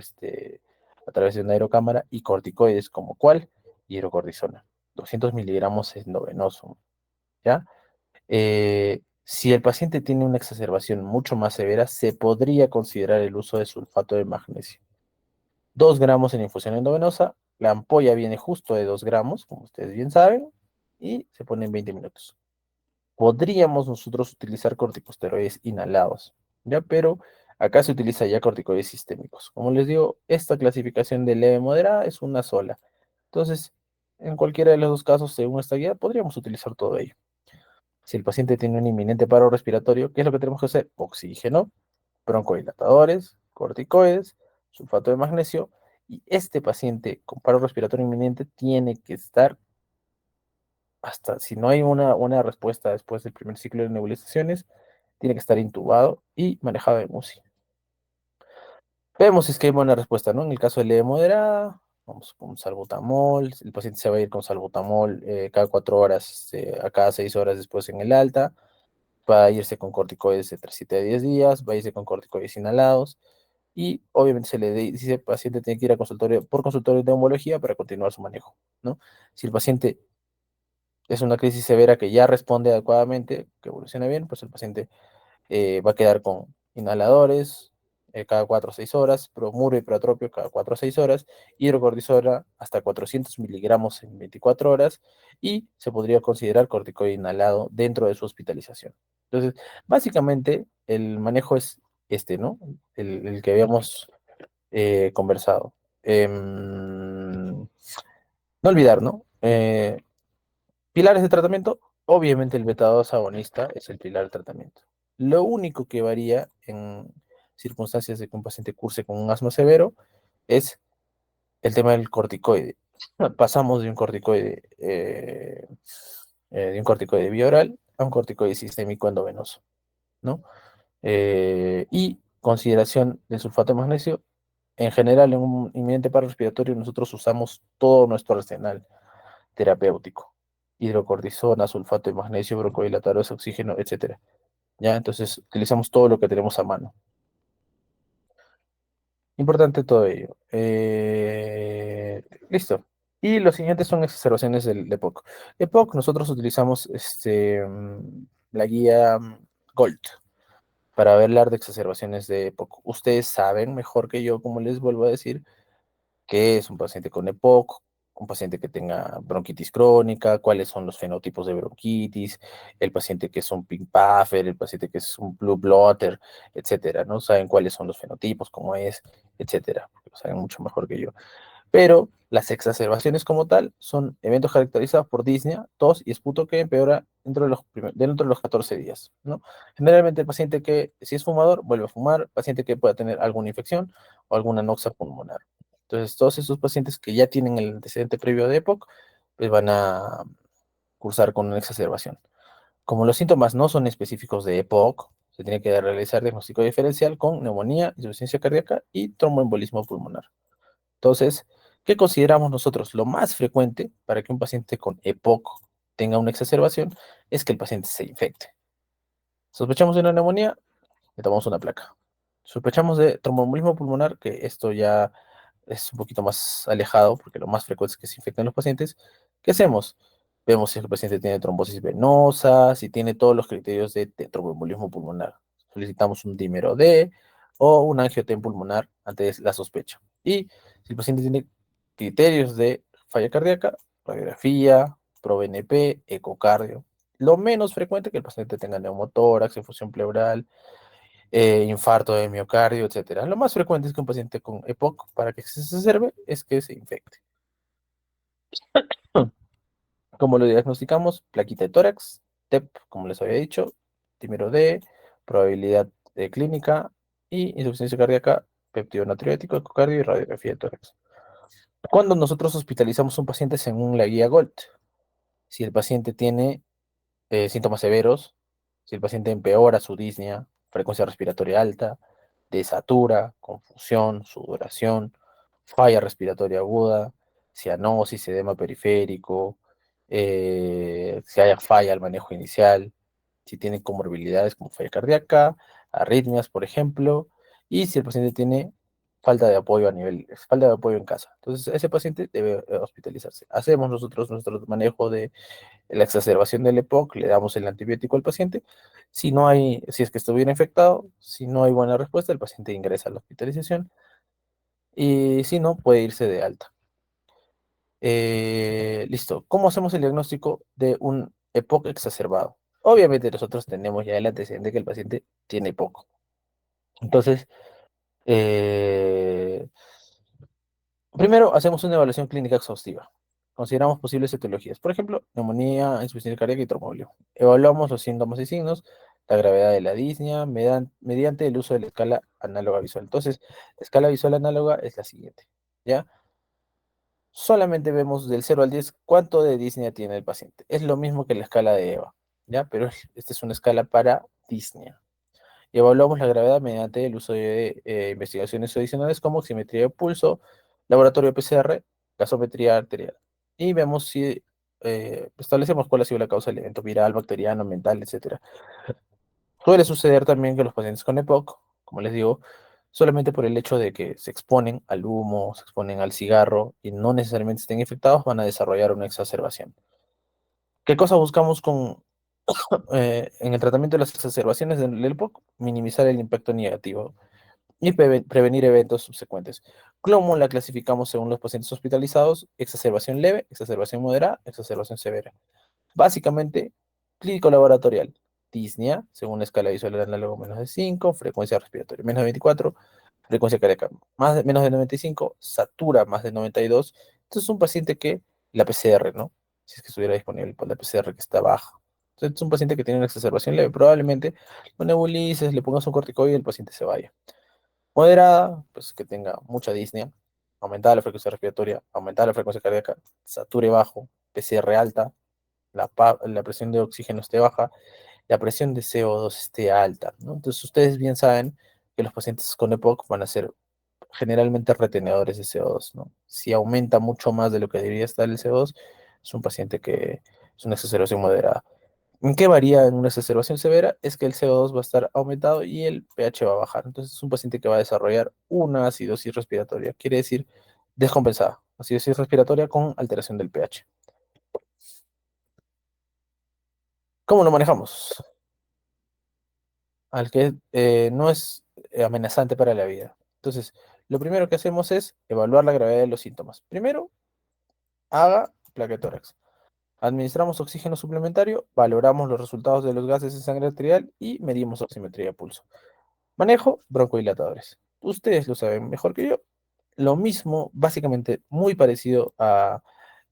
a través de una aerocámara y corticoides como cuál, hidrocortisona. 200 miligramos endovenoso, ¿ya? Si el paciente tiene una exacerbación mucho más severa, se podría considerar el uso de sulfato de magnesio. 2 gramos en infusión endovenosa, la ampolla viene justo de 2 gramos, como ustedes bien saben, y se pone en 20 minutos. podríamos nosotros utilizar corticosteroides inhalados, ¿ya? Pero acá se utiliza ya corticoides sistémicos. Como les digo, esta clasificación de leve moderada es una sola. Entonces, en cualquiera de los dos casos, según esta guía, podríamos utilizar todo ello. Si el paciente tiene un inminente paro respiratorio, ¿qué es lo que tenemos que hacer? Oxígeno, broncodilatadores, corticoides, sulfato de magnesio, y este paciente con paro respiratorio inminente tiene que estar hasta, si no hay una respuesta después del primer ciclo de nebulizaciones, tiene que estar intubado y manejado de UCI. Vemos si es que hay buena respuesta, ¿no? En el caso de leve moderada, vamos con salbutamol, el paciente se va a ir con salbutamol cada 4 horas, a cada 6 horas después en el alta, va a irse con corticoides de 7 a 10 días, va a irse con corticoides inhalados, y obviamente se le dice el paciente tiene que ir a consultorio, por consultorio de neumología para continuar su manejo, ¿no? Si el paciente es una crisis severa que ya responde adecuadamente, que evoluciona bien, pues el paciente va a quedar con inhaladores cada 4 o 6 horas, bromuro y protropio cada 4 o 6 horas, hidrocortisona hasta 400 miligramos en 24 horas, y se podría considerar corticoide inhalado dentro de su hospitalización. Entonces, básicamente, el manejo es este, ¿no? El que habíamos conversado. No olvidar, ¿no? Pilares de tratamiento, obviamente el beta-2 agonista es el pilar de tratamiento. Lo único que varía en circunstancias de que un paciente curse con un asma severo es el tema del corticoide. Pasamos de un corticoide bioral a un corticoide sistémico endovenoso, ¿no? Y consideración del sulfato de magnesio, en general en un inminente paro respiratorio nosotros usamos todo nuestro arsenal terapéutico: hidrocortisona, sulfato de magnesio, broncodilatadores, oxígeno, etcétera. ¿Ya? Entonces, utilizamos todo lo que tenemos a mano. Importante todo ello. Listo. Y los siguientes son exacerbaciones del EPOC. EPOC, nosotros utilizamos la guía GOLD para hablar de exacerbaciones de EPOC. Ustedes saben mejor que yo, como les vuelvo a decir, qué es un paciente con EPOC, un paciente que tenga bronquitis crónica, cuáles son los fenotipos de bronquitis, el paciente que es un pink puffer, el paciente que es un blue blotter, etcétera, ¿no? Saben cuáles son los fenotipos, cómo es, etcétera, lo saben mucho mejor que yo. Pero las exacerbaciones como tal son eventos caracterizados por disnea, tos y esputo que empeora dentro de los 14 días, ¿no? Generalmente el paciente que, si es fumador, vuelve a fumar, paciente que pueda tener alguna infección o alguna noxa pulmonar. Entonces, todos esos pacientes que ya tienen el antecedente previo de EPOC, pues van a cursar con una exacerbación. Como los síntomas no son específicos de EPOC, se tiene que realizar diagnóstico diferencial con neumonía, insuficiencia cardíaca y tromboembolismo pulmonar. Entonces, ¿qué consideramos nosotros? Lo más frecuente para que un paciente con EPOC tenga una exacerbación es que el paciente se infecte. Sospechamos de una neumonía, le tomamos una placa. Sospechamos de tromboembolismo pulmonar, que esto ya es un poquito más alejado, porque lo más frecuente es que se infecten los pacientes. ¿Qué hacemos? Vemos si el paciente tiene trombosis venosa, si tiene todos los criterios de tromboembolismo pulmonar. Solicitamos un dímero D o un angioten pulmonar ante la sospecha. Y si el paciente tiene criterios de falla cardíaca, radiografía, ProBNP, ecocardio. Lo menos frecuente que el paciente tenga neumotórax, infusión pleural, infarto de miocardio, etcétera. Lo más frecuente es que un paciente con EPOC, para que se exacerbe, es que se infecte. Como lo diagnosticamos, plaquita de tórax, TEP, como les había dicho, dímero D, probabilidad clínica y insuficiencia cardíaca, péptido natriurético, ecocardio y radiografía de tórax. Cuando nosotros hospitalizamos a un paciente según la guía GOLD, si el paciente tiene síntomas severos, si el paciente empeora su disnea, frecuencia respiratoria alta, desatura, confusión, sudoración, falla respiratoria aguda, cianosis, edema periférico, si haya falla al manejo inicial, si tiene comorbilidades como falla cardíaca, arritmias, por ejemplo, y si el paciente tiene falta de apoyo en casa. Entonces, ese paciente debe hospitalizarse. Hacemos nosotros nuestro manejo de la exacerbación del EPOC, le damos el antibiótico al paciente. Si es que estuviera infectado, si no hay buena respuesta, el paciente ingresa a la hospitalización y si no, puede irse de alta. Listo. ¿Cómo hacemos el diagnóstico de un EPOC exacerbado? Obviamente nosotros tenemos ya el antecedente que el paciente tiene poco. Entonces, eh, primero hacemos una evaluación clínica exhaustiva. Consideramos posibles etiologías, por ejemplo, neumonía, insuficiencia cardíaca y tromboembólica. Evaluamos los síntomas y signos, la gravedad de la disnea, mediante el uso de la escala análoga visual. Entonces, la escala visual análoga es la siguiente, ¿ya? Solamente vemos del 0 al 10 cuánto de disnea tiene el paciente. Es lo mismo que la escala de EVA, ¿ya? Pero esta es una escala para disnea. Y evaluamos la gravedad mediante el uso de investigaciones adicionales como oximetría de pulso, laboratorio PCR, gasometría arterial. Y vemos si establecemos cuál ha sido la causa del evento viral, bacteriano, mental, etc. Suele suceder también que los pacientes con EPOC, como les digo, solamente por el hecho de que se exponen al humo, se exponen al cigarro y no necesariamente estén infectados, van a desarrollar una exacerbación. ¿Qué cosa buscamos en el tratamiento de las exacerbaciones del EPOC? Minimizar el impacto negativo y prevenir eventos subsecuentes. ¿Cómo la clasificamos según los pacientes hospitalizados? Exacerbación leve, exacerbación moderada, exacerbación severa. Básicamente, clínico laboratorial. Disnea, según la escala visual del análogo menos de 5, frecuencia respiratoria menos de 24, frecuencia cardíaca menos de 95, satura más de 92. Entonces es un paciente que, la PCR, ¿no? Si es que estuviera disponible para la PCR que está baja. Entonces es un paciente que tiene una exacerbación leve. Probablemente lo nebulices, le pongas un corticoide y el paciente se vaya. Moderada, pues que tenga mucha disnea, aumentada la frecuencia respiratoria, aumentada la frecuencia cardíaca, sature bajo, PCR alta, la presión de oxígeno esté baja, la presión de CO2 esté alta, ¿no? Entonces ustedes bien saben que los pacientes con EPOC van a ser generalmente retenedores de CO2, ¿no? Si aumenta mucho más de lo que debería estar el CO2, es un paciente que es una exacerbación moderada. ¿En qué varía en una exacerbación severa? Es que el CO2 va a estar aumentado y el pH va a bajar. Entonces es un paciente que va a desarrollar una acidosis respiratoria, quiere decir descompensada, acidosis respiratoria con alteración del pH. ¿Cómo lo manejamos? Al que no es amenazante para la vida. Entonces, lo primero que hacemos es evaluar la gravedad de los síntomas. Primero, haga plaquetórax. Administramos oxígeno suplementario, valoramos los resultados de los gases de sangre arterial y medimos oximetría de pulso. Manejo broncodilatadores. Ustedes lo saben mejor que yo. Lo mismo, básicamente muy parecido a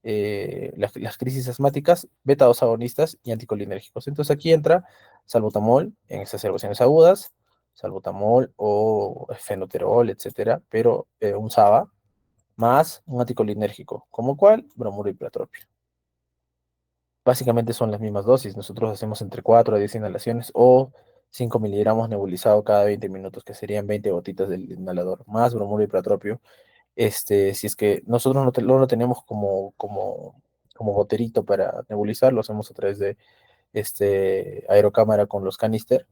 las crisis asmáticas, beta-2 agonistas y anticolinérgicos. Entonces aquí entra salbutamol en exacerbaciones agudas, salbutamol o fenoterol, etcétera, pero un SABA más un anticolinérgico, como cuál, bromuro y platropio. Básicamente son las mismas dosis. Nosotros hacemos entre 4 a 10 inhalaciones o 5 miligramos nebulizado cada 20 minutos, que serían 20 gotitas del inhalador, más bromuro y platropio. Si es que nosotros no lo tenemos como goterito para nebulizar, lo hacemos a través de aerocámara con los canister.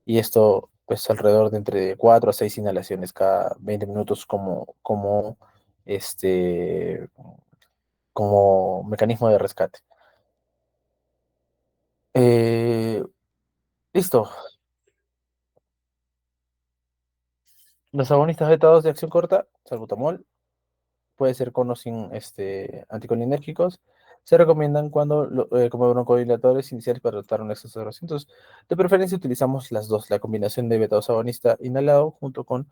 Y esto, pues, alrededor de entre 4 a 6 inhalaciones cada 20 minutos este, como mecanismo de rescate. Eh, Listo. Los agonistas beta-2 de acción corta, salbutamol, puede ser con o sin anticolinérgicos, se recomiendan como broncodilatadores iniciales para tratar un exceso de erosión. Entonces, de preferencia utilizamos las dos, la combinación de beta-2 agonista inhalado junto con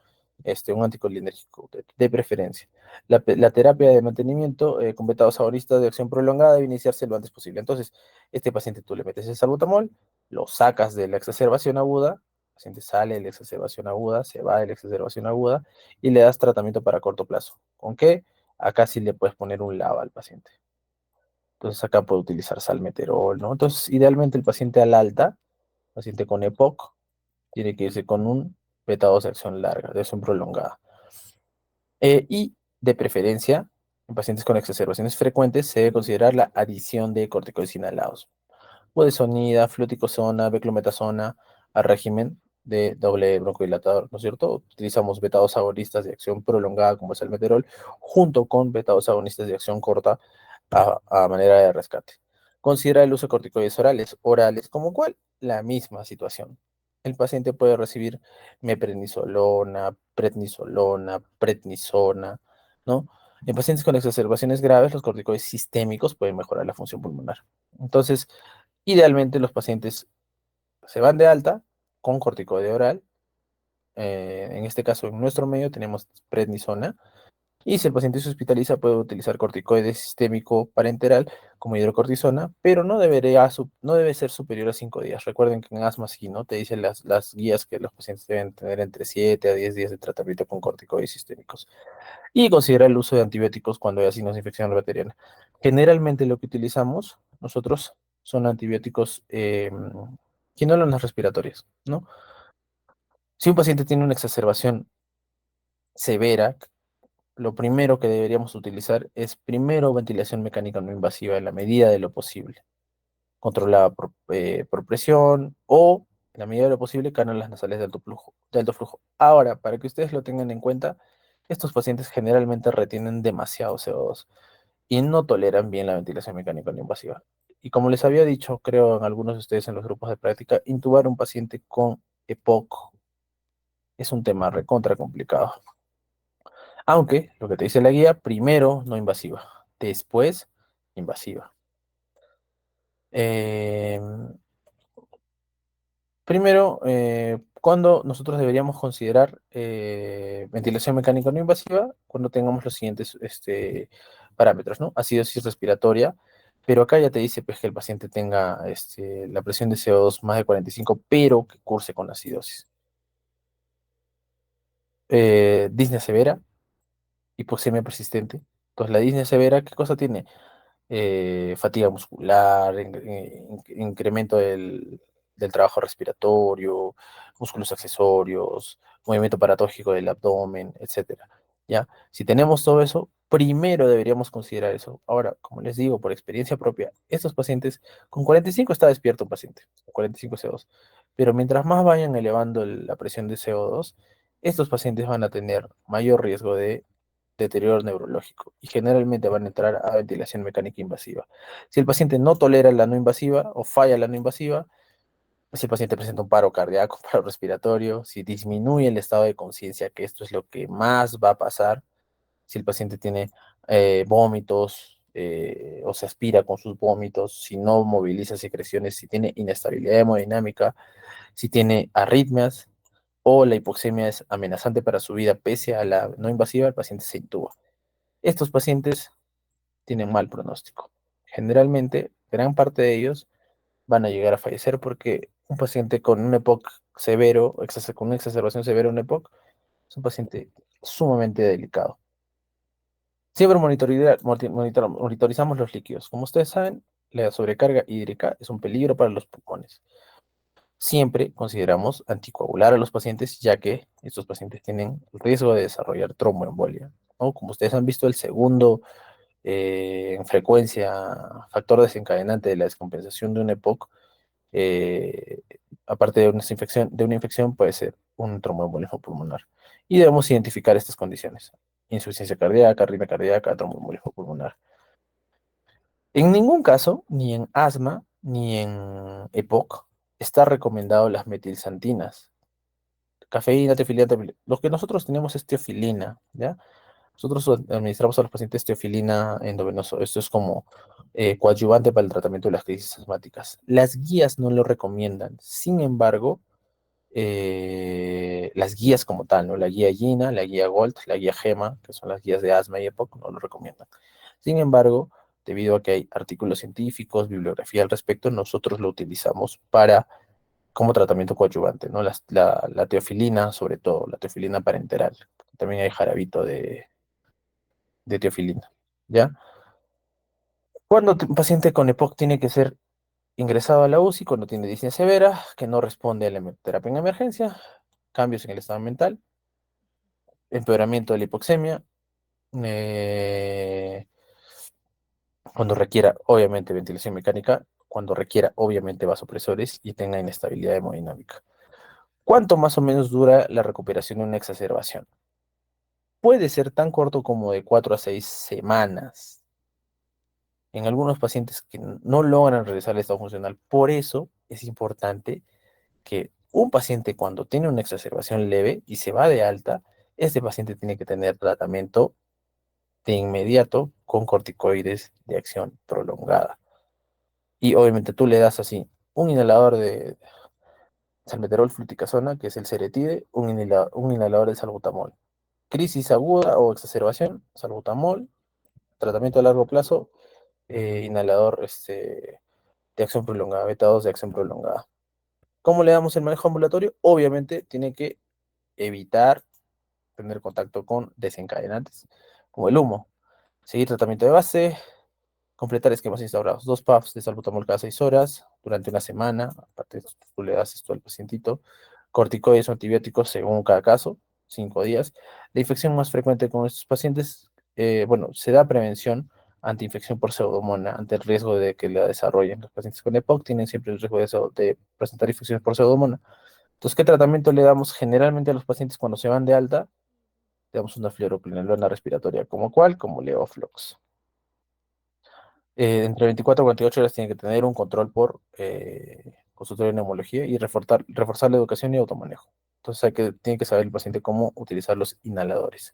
un anticolinérgico, de preferencia. La terapia de mantenimiento con beta-2 agonistas de acción prolongada debe iniciarse lo antes posible. Entonces, este paciente tú le metes el salbutamol, lo sacas de la exacerbación aguda, el paciente sale de la exacerbación aguda, se va de la exacerbación aguda y le das tratamiento para corto plazo. ¿Con qué? Acá sí le puedes poner un lava al paciente. Entonces acá puede utilizar salmeterol, ¿no? Entonces, idealmente el paciente al alta, paciente con EPOC, tiene que irse con un beta-2 de acción larga, de acción prolongada. Y de preferencia, en pacientes con exacerbaciones frecuentes, se debe considerar la adición de corticoides inhalados. Budesonida, fluticasona, beclometasona, al régimen de doble broncodilatador, ¿no es cierto? Utilizamos beta-2 agonistas de acción prolongada como es el meterol, junto con beta-2 agonistas de acción corta a manera de rescate. Considera el uso de corticoides orales, como cuál, la misma situación. El paciente puede recibir meprednisolona, prednisona, ¿no? En pacientes con exacerbaciones graves, los corticoides sistémicos pueden mejorar la función pulmonar. Entonces, Idealmente los pacientes se van de alta con corticoide oral. En este caso, en nuestro medio tenemos prednisona. Y si el paciente se hospitaliza, puede utilizar corticoide sistémico parenteral como hidrocortisona, pero no debe ser superior a 5 días. Recuerden que en asma sí, ¿no? Te dicen las guías que los pacientes deben tener entre 7 a 10 días de tratamiento con corticoides sistémicos. Y considera el uso de antibióticos cuando hay signos de infección bacteriana. Generalmente lo que utilizamos nosotros son antibióticos quinolonas respiratorias, ¿no? Si un paciente tiene una exacerbación severa, lo primero que deberíamos utilizar es primero ventilación mecánica no invasiva en la medida de lo posible, controlada por presión o, en la medida de lo posible, cánulas nasales de alto flujo. Ahora, para que ustedes lo tengan en cuenta, estos pacientes generalmente retienen demasiado CO2 y no toleran bien la ventilación mecánica no invasiva. Y como les había dicho, creo en algunos de ustedes en los grupos de práctica, intubar a un paciente con EPOC es un tema recontra complicado. Aunque, lo que te dice la guía, primero no invasiva, después invasiva. Eh, Primero, cuando nosotros deberíamos considerar ventilación mecánica no invasiva, cuando tengamos los siguientes parámetros, ¿no? Acidosis respiratoria, pero acá ya te dice pues, que el paciente tenga la presión de CO2 más de 45, pero que curse con acidosis. Disnea severa, hipoxemia persistente. Entonces, la disnea severa, ¿qué cosa tiene? Fatiga muscular, incremento del trabajo respiratorio, músculos accesorios, movimiento paratóxico del abdomen, etcétera. ¿Ya? Si tenemos todo eso, primero deberíamos considerar eso. Ahora, como les digo, por experiencia propia, estos pacientes, con 45 está despierto un paciente, con 45 CO2, pero mientras más vayan elevando la presión de CO2, estos pacientes van a tener mayor riesgo de deterioro neurológico y generalmente van a entrar a ventilación mecánica invasiva. Si el paciente no tolera la no invasiva o falla la no invasiva, si el paciente presenta un paro cardíaco, paro respiratorio, si disminuye el estado de conciencia, que esto es lo que más va a pasar, si el paciente tiene vómitos o se aspira con sus vómitos, si no moviliza secreciones, si tiene inestabilidad hemodinámica, si tiene arritmias o la hipoxemia es amenazante para su vida pese a la no invasiva, el paciente se intuba. Estos pacientes tienen mal pronóstico. Generalmente, gran parte de ellos van a llegar a fallecer porque un paciente con un EPOC severo, con una exacerbación severa, un EPOC, es un paciente sumamente delicado. Siempre monitorizamos los líquidos. Como ustedes saben, la sobrecarga hídrica es un peligro para los pulmones. Siempre consideramos anticoagular a los pacientes, ya que estos pacientes tienen riesgo de desarrollar tromboembolia, ¿no? Como ustedes han visto, el segundo en frecuencia, factor desencadenante de la descompensación de un EPOC, eh, aparte de una infección, puede ser un tromboembolismo pulmonar. Y debemos identificar estas condiciones: insuficiencia cardíaca, arritmia cardíaca, tromboembolismo pulmonar. En ningún caso, ni en asma, ni en EPOC, está recomendado las metilsantinas. Cafeína, teofilina, lo que nosotros tenemos es teofilina, ¿ya? Nosotros administramos a los pacientes teofilina endovenoso. Esto es como coadyuvante para el tratamiento de las crisis asmáticas. Las guías no lo recomiendan. Sin embargo, las guías como tal, ¿no? La guía GINA, la guía GOLD, la guía GEMA, que son las guías de asma y EPOC, no lo recomiendan. Sin embargo, debido a que hay artículos científicos, bibliografía al respecto, nosotros lo utilizamos como tratamiento coadyuvante, ¿no? La teofilina, sobre todo, la teofilina parenteral. También hay jarabito de teofilina, ¿ya? Cuando un paciente con EPOC tiene que ser ingresado a la UCI, cuando tiene disnea severa, que no responde a la terapia en emergencia, cambios en el estado mental, empeoramiento de la hipoxemia, eh, cuando requiera, obviamente, ventilación mecánica, cuando requiera, obviamente, vasopresores y tenga inestabilidad hemodinámica. ¿Cuánto más o menos dura la recuperación de una exacerbación? Puede ser tan corto como de 4 a 6 semanas en algunos pacientes que no logran regresar al estado funcional. Por eso es importante que un paciente cuando tiene una exacerbación leve y se va de alta, este paciente tiene que tener tratamiento de inmediato con corticoides de acción prolongada. Y obviamente tú le das así un inhalador de salmeterol fluticasona, que es el ceretide, un inhalador de salbutamol. Crisis aguda o exacerbación, salbutamol. Tratamiento a largo plazo, inhalador de acción prolongada, beta 2 de acción prolongada. ¿Cómo le damos el manejo ambulatorio? Obviamente tiene que evitar tener contacto con desencadenantes, como el humo. Seguir tratamiento de base, completar esquemas instaurados. 2 puffs de salbutamol cada 6 horas durante una semana. Aparte, tú le das esto al pacientito. Corticoides o antibióticos según cada caso, 5 días. La infección más frecuente con estos pacientes, bueno, se da prevención antiinfección por pseudomonas ante el riesgo de que la desarrollen. Los pacientes con EPOC tienen siempre el riesgo de presentar infecciones por pseudomonas. Entonces, ¿qué tratamiento le damos generalmente a los pacientes cuando se van de alta? Le damos una fluoroquinolona respiratoria, ¿como cuál? Como Leoflox. Entre 24 y 48 horas tiene que tener un control por consultorio de neumología y reforzar la educación y automanejo. Entonces tiene que saber el paciente cómo utilizar los inhaladores.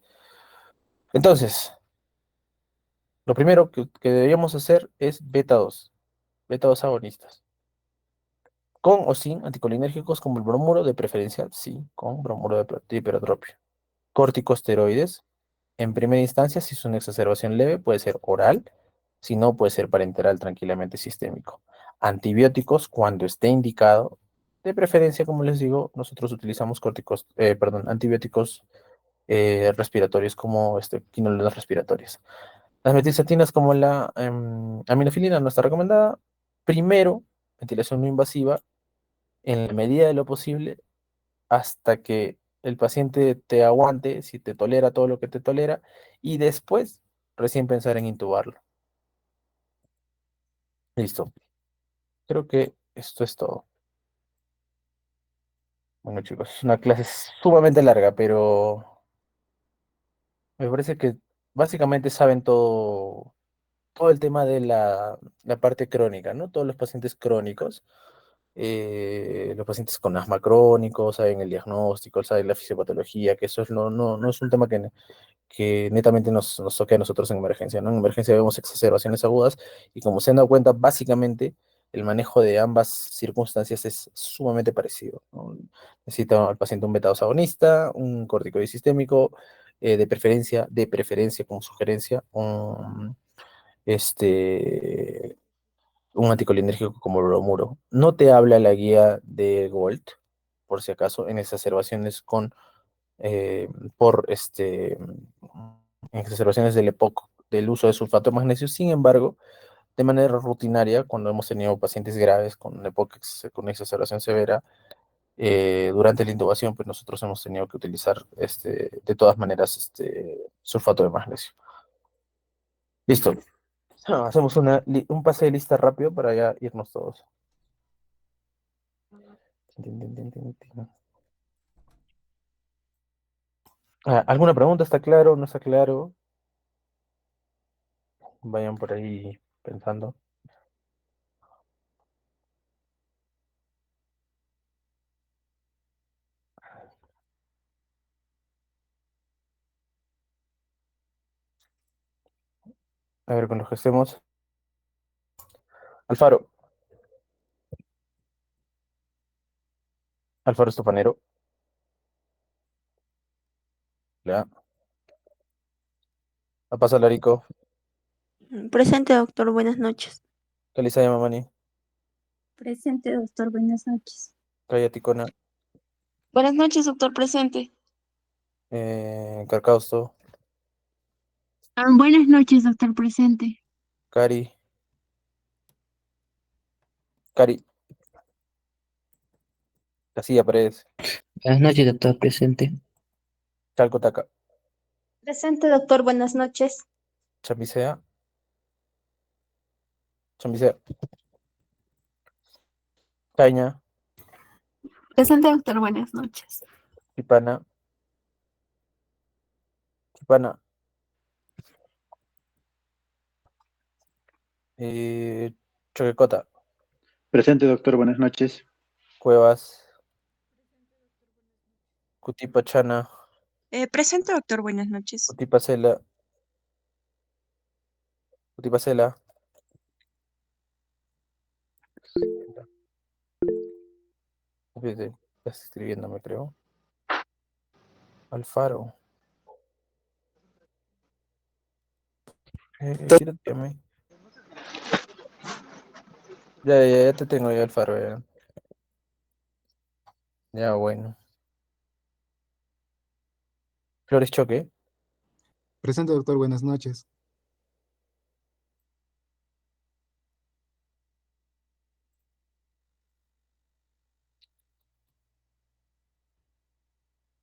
Entonces, lo primero que deberíamos hacer es beta 2 agonistas. Con o sin anticolinérgicos como el bromuro, de preferencia, sí, con bromuro de hipertrofia. Corticosteroides, en primera instancia, si es una exacerbación leve, puede ser oral, si no, puede ser parenteral tranquilamente sistémico. Antibióticos, cuando esté indicado, de preferencia, como les digo, nosotros utilizamos antibióticos respiratorios como quinolonas respiratorias. Las metilcetinas como la aminofilina no está recomendada. Primero, ventilación no invasiva, en la medida de lo posible, hasta que el paciente te aguante, si te tolera todo lo que te tolera, y después recién pensar en intubarlo. Listo. Creo que esto es todo. Bueno, chicos, es una clase sumamente larga, pero me parece que básicamente saben todo el tema de la parte crónica, ¿no? Todos los pacientes crónicos, los pacientes con asma crónico, saben el diagnóstico, saben la fisiopatología, que eso no es un tema que netamente nos toque a nosotros en emergencia, ¿no? En emergencia vemos exacerbaciones agudas y como se han dado cuenta, básicamente el manejo de ambas circunstancias es sumamente parecido, ¿no? Necesita al paciente un beta-2 agonista, un corticoide sistémico, de preferencia como sugerencia, este, un anticolinérgico como el bromuro. No te habla la guía de Gold, por si acaso, en exacerbaciones eh, por exacerbaciones del EPOC, del uso de sulfato de magnesio. Sin embargo, de manera rutinaria, cuando hemos tenido pacientes graves con EPOC, con exacerbación severa, durante la intubación, pues nosotros hemos tenido que utilizar de todas maneras sulfato de magnesio. Listo. Hacemos un pase de lista rápido para ya irnos todos. ¿Alguna pregunta? ¿Está claro? ¿No está claro? Vayan por ahí pensando. A ver, con los que estemos. Alfaro. Alfaro Estopanero. Ya. A pasa Larico. Presente, doctor. Buenas noches. Calizaya Mamani. Presente, doctor. Buenas noches. Calla Ticona. Buenas noches, doctor. Presente. Carcausto. Buenas noches, doctor. Presente. Cari. Cari. Casilla Paredes. Buenas noches, doctor presente. Chalcotaca. Presente, doctor. Buenas noches. Chambicea. Chambicea. Caña. Presente, doctor. Buenas noches. Chipana. Chipana. Choquecota. Presente, doctor, buenas noches. Cuevas. Cutipachana. Presente, doctor. Buenas noches. Cutipacela. Cutipacela. Estás escribiéndome, creo. Alfaro. ¿Quién te llamé? Ya te tengo yo, Alfaro. Ya, ya bueno. Flores Choque. Presente, doctor, buenas noches.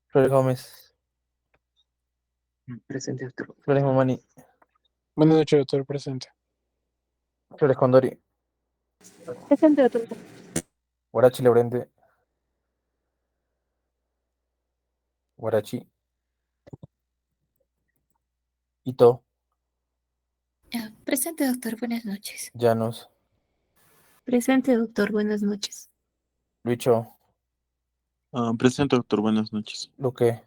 Flores Gómez. Presente, doctor. Flores Mamani. Buenas noches, doctor presente. Flores Condori. Presente, doctor. Guarachi Laurente. Guarachi. Ito. Presente, doctor. Buenas noches. Llanos. Presente, doctor. Buenas noches. Lucho. Presente, doctor. Buenas noches. Luque.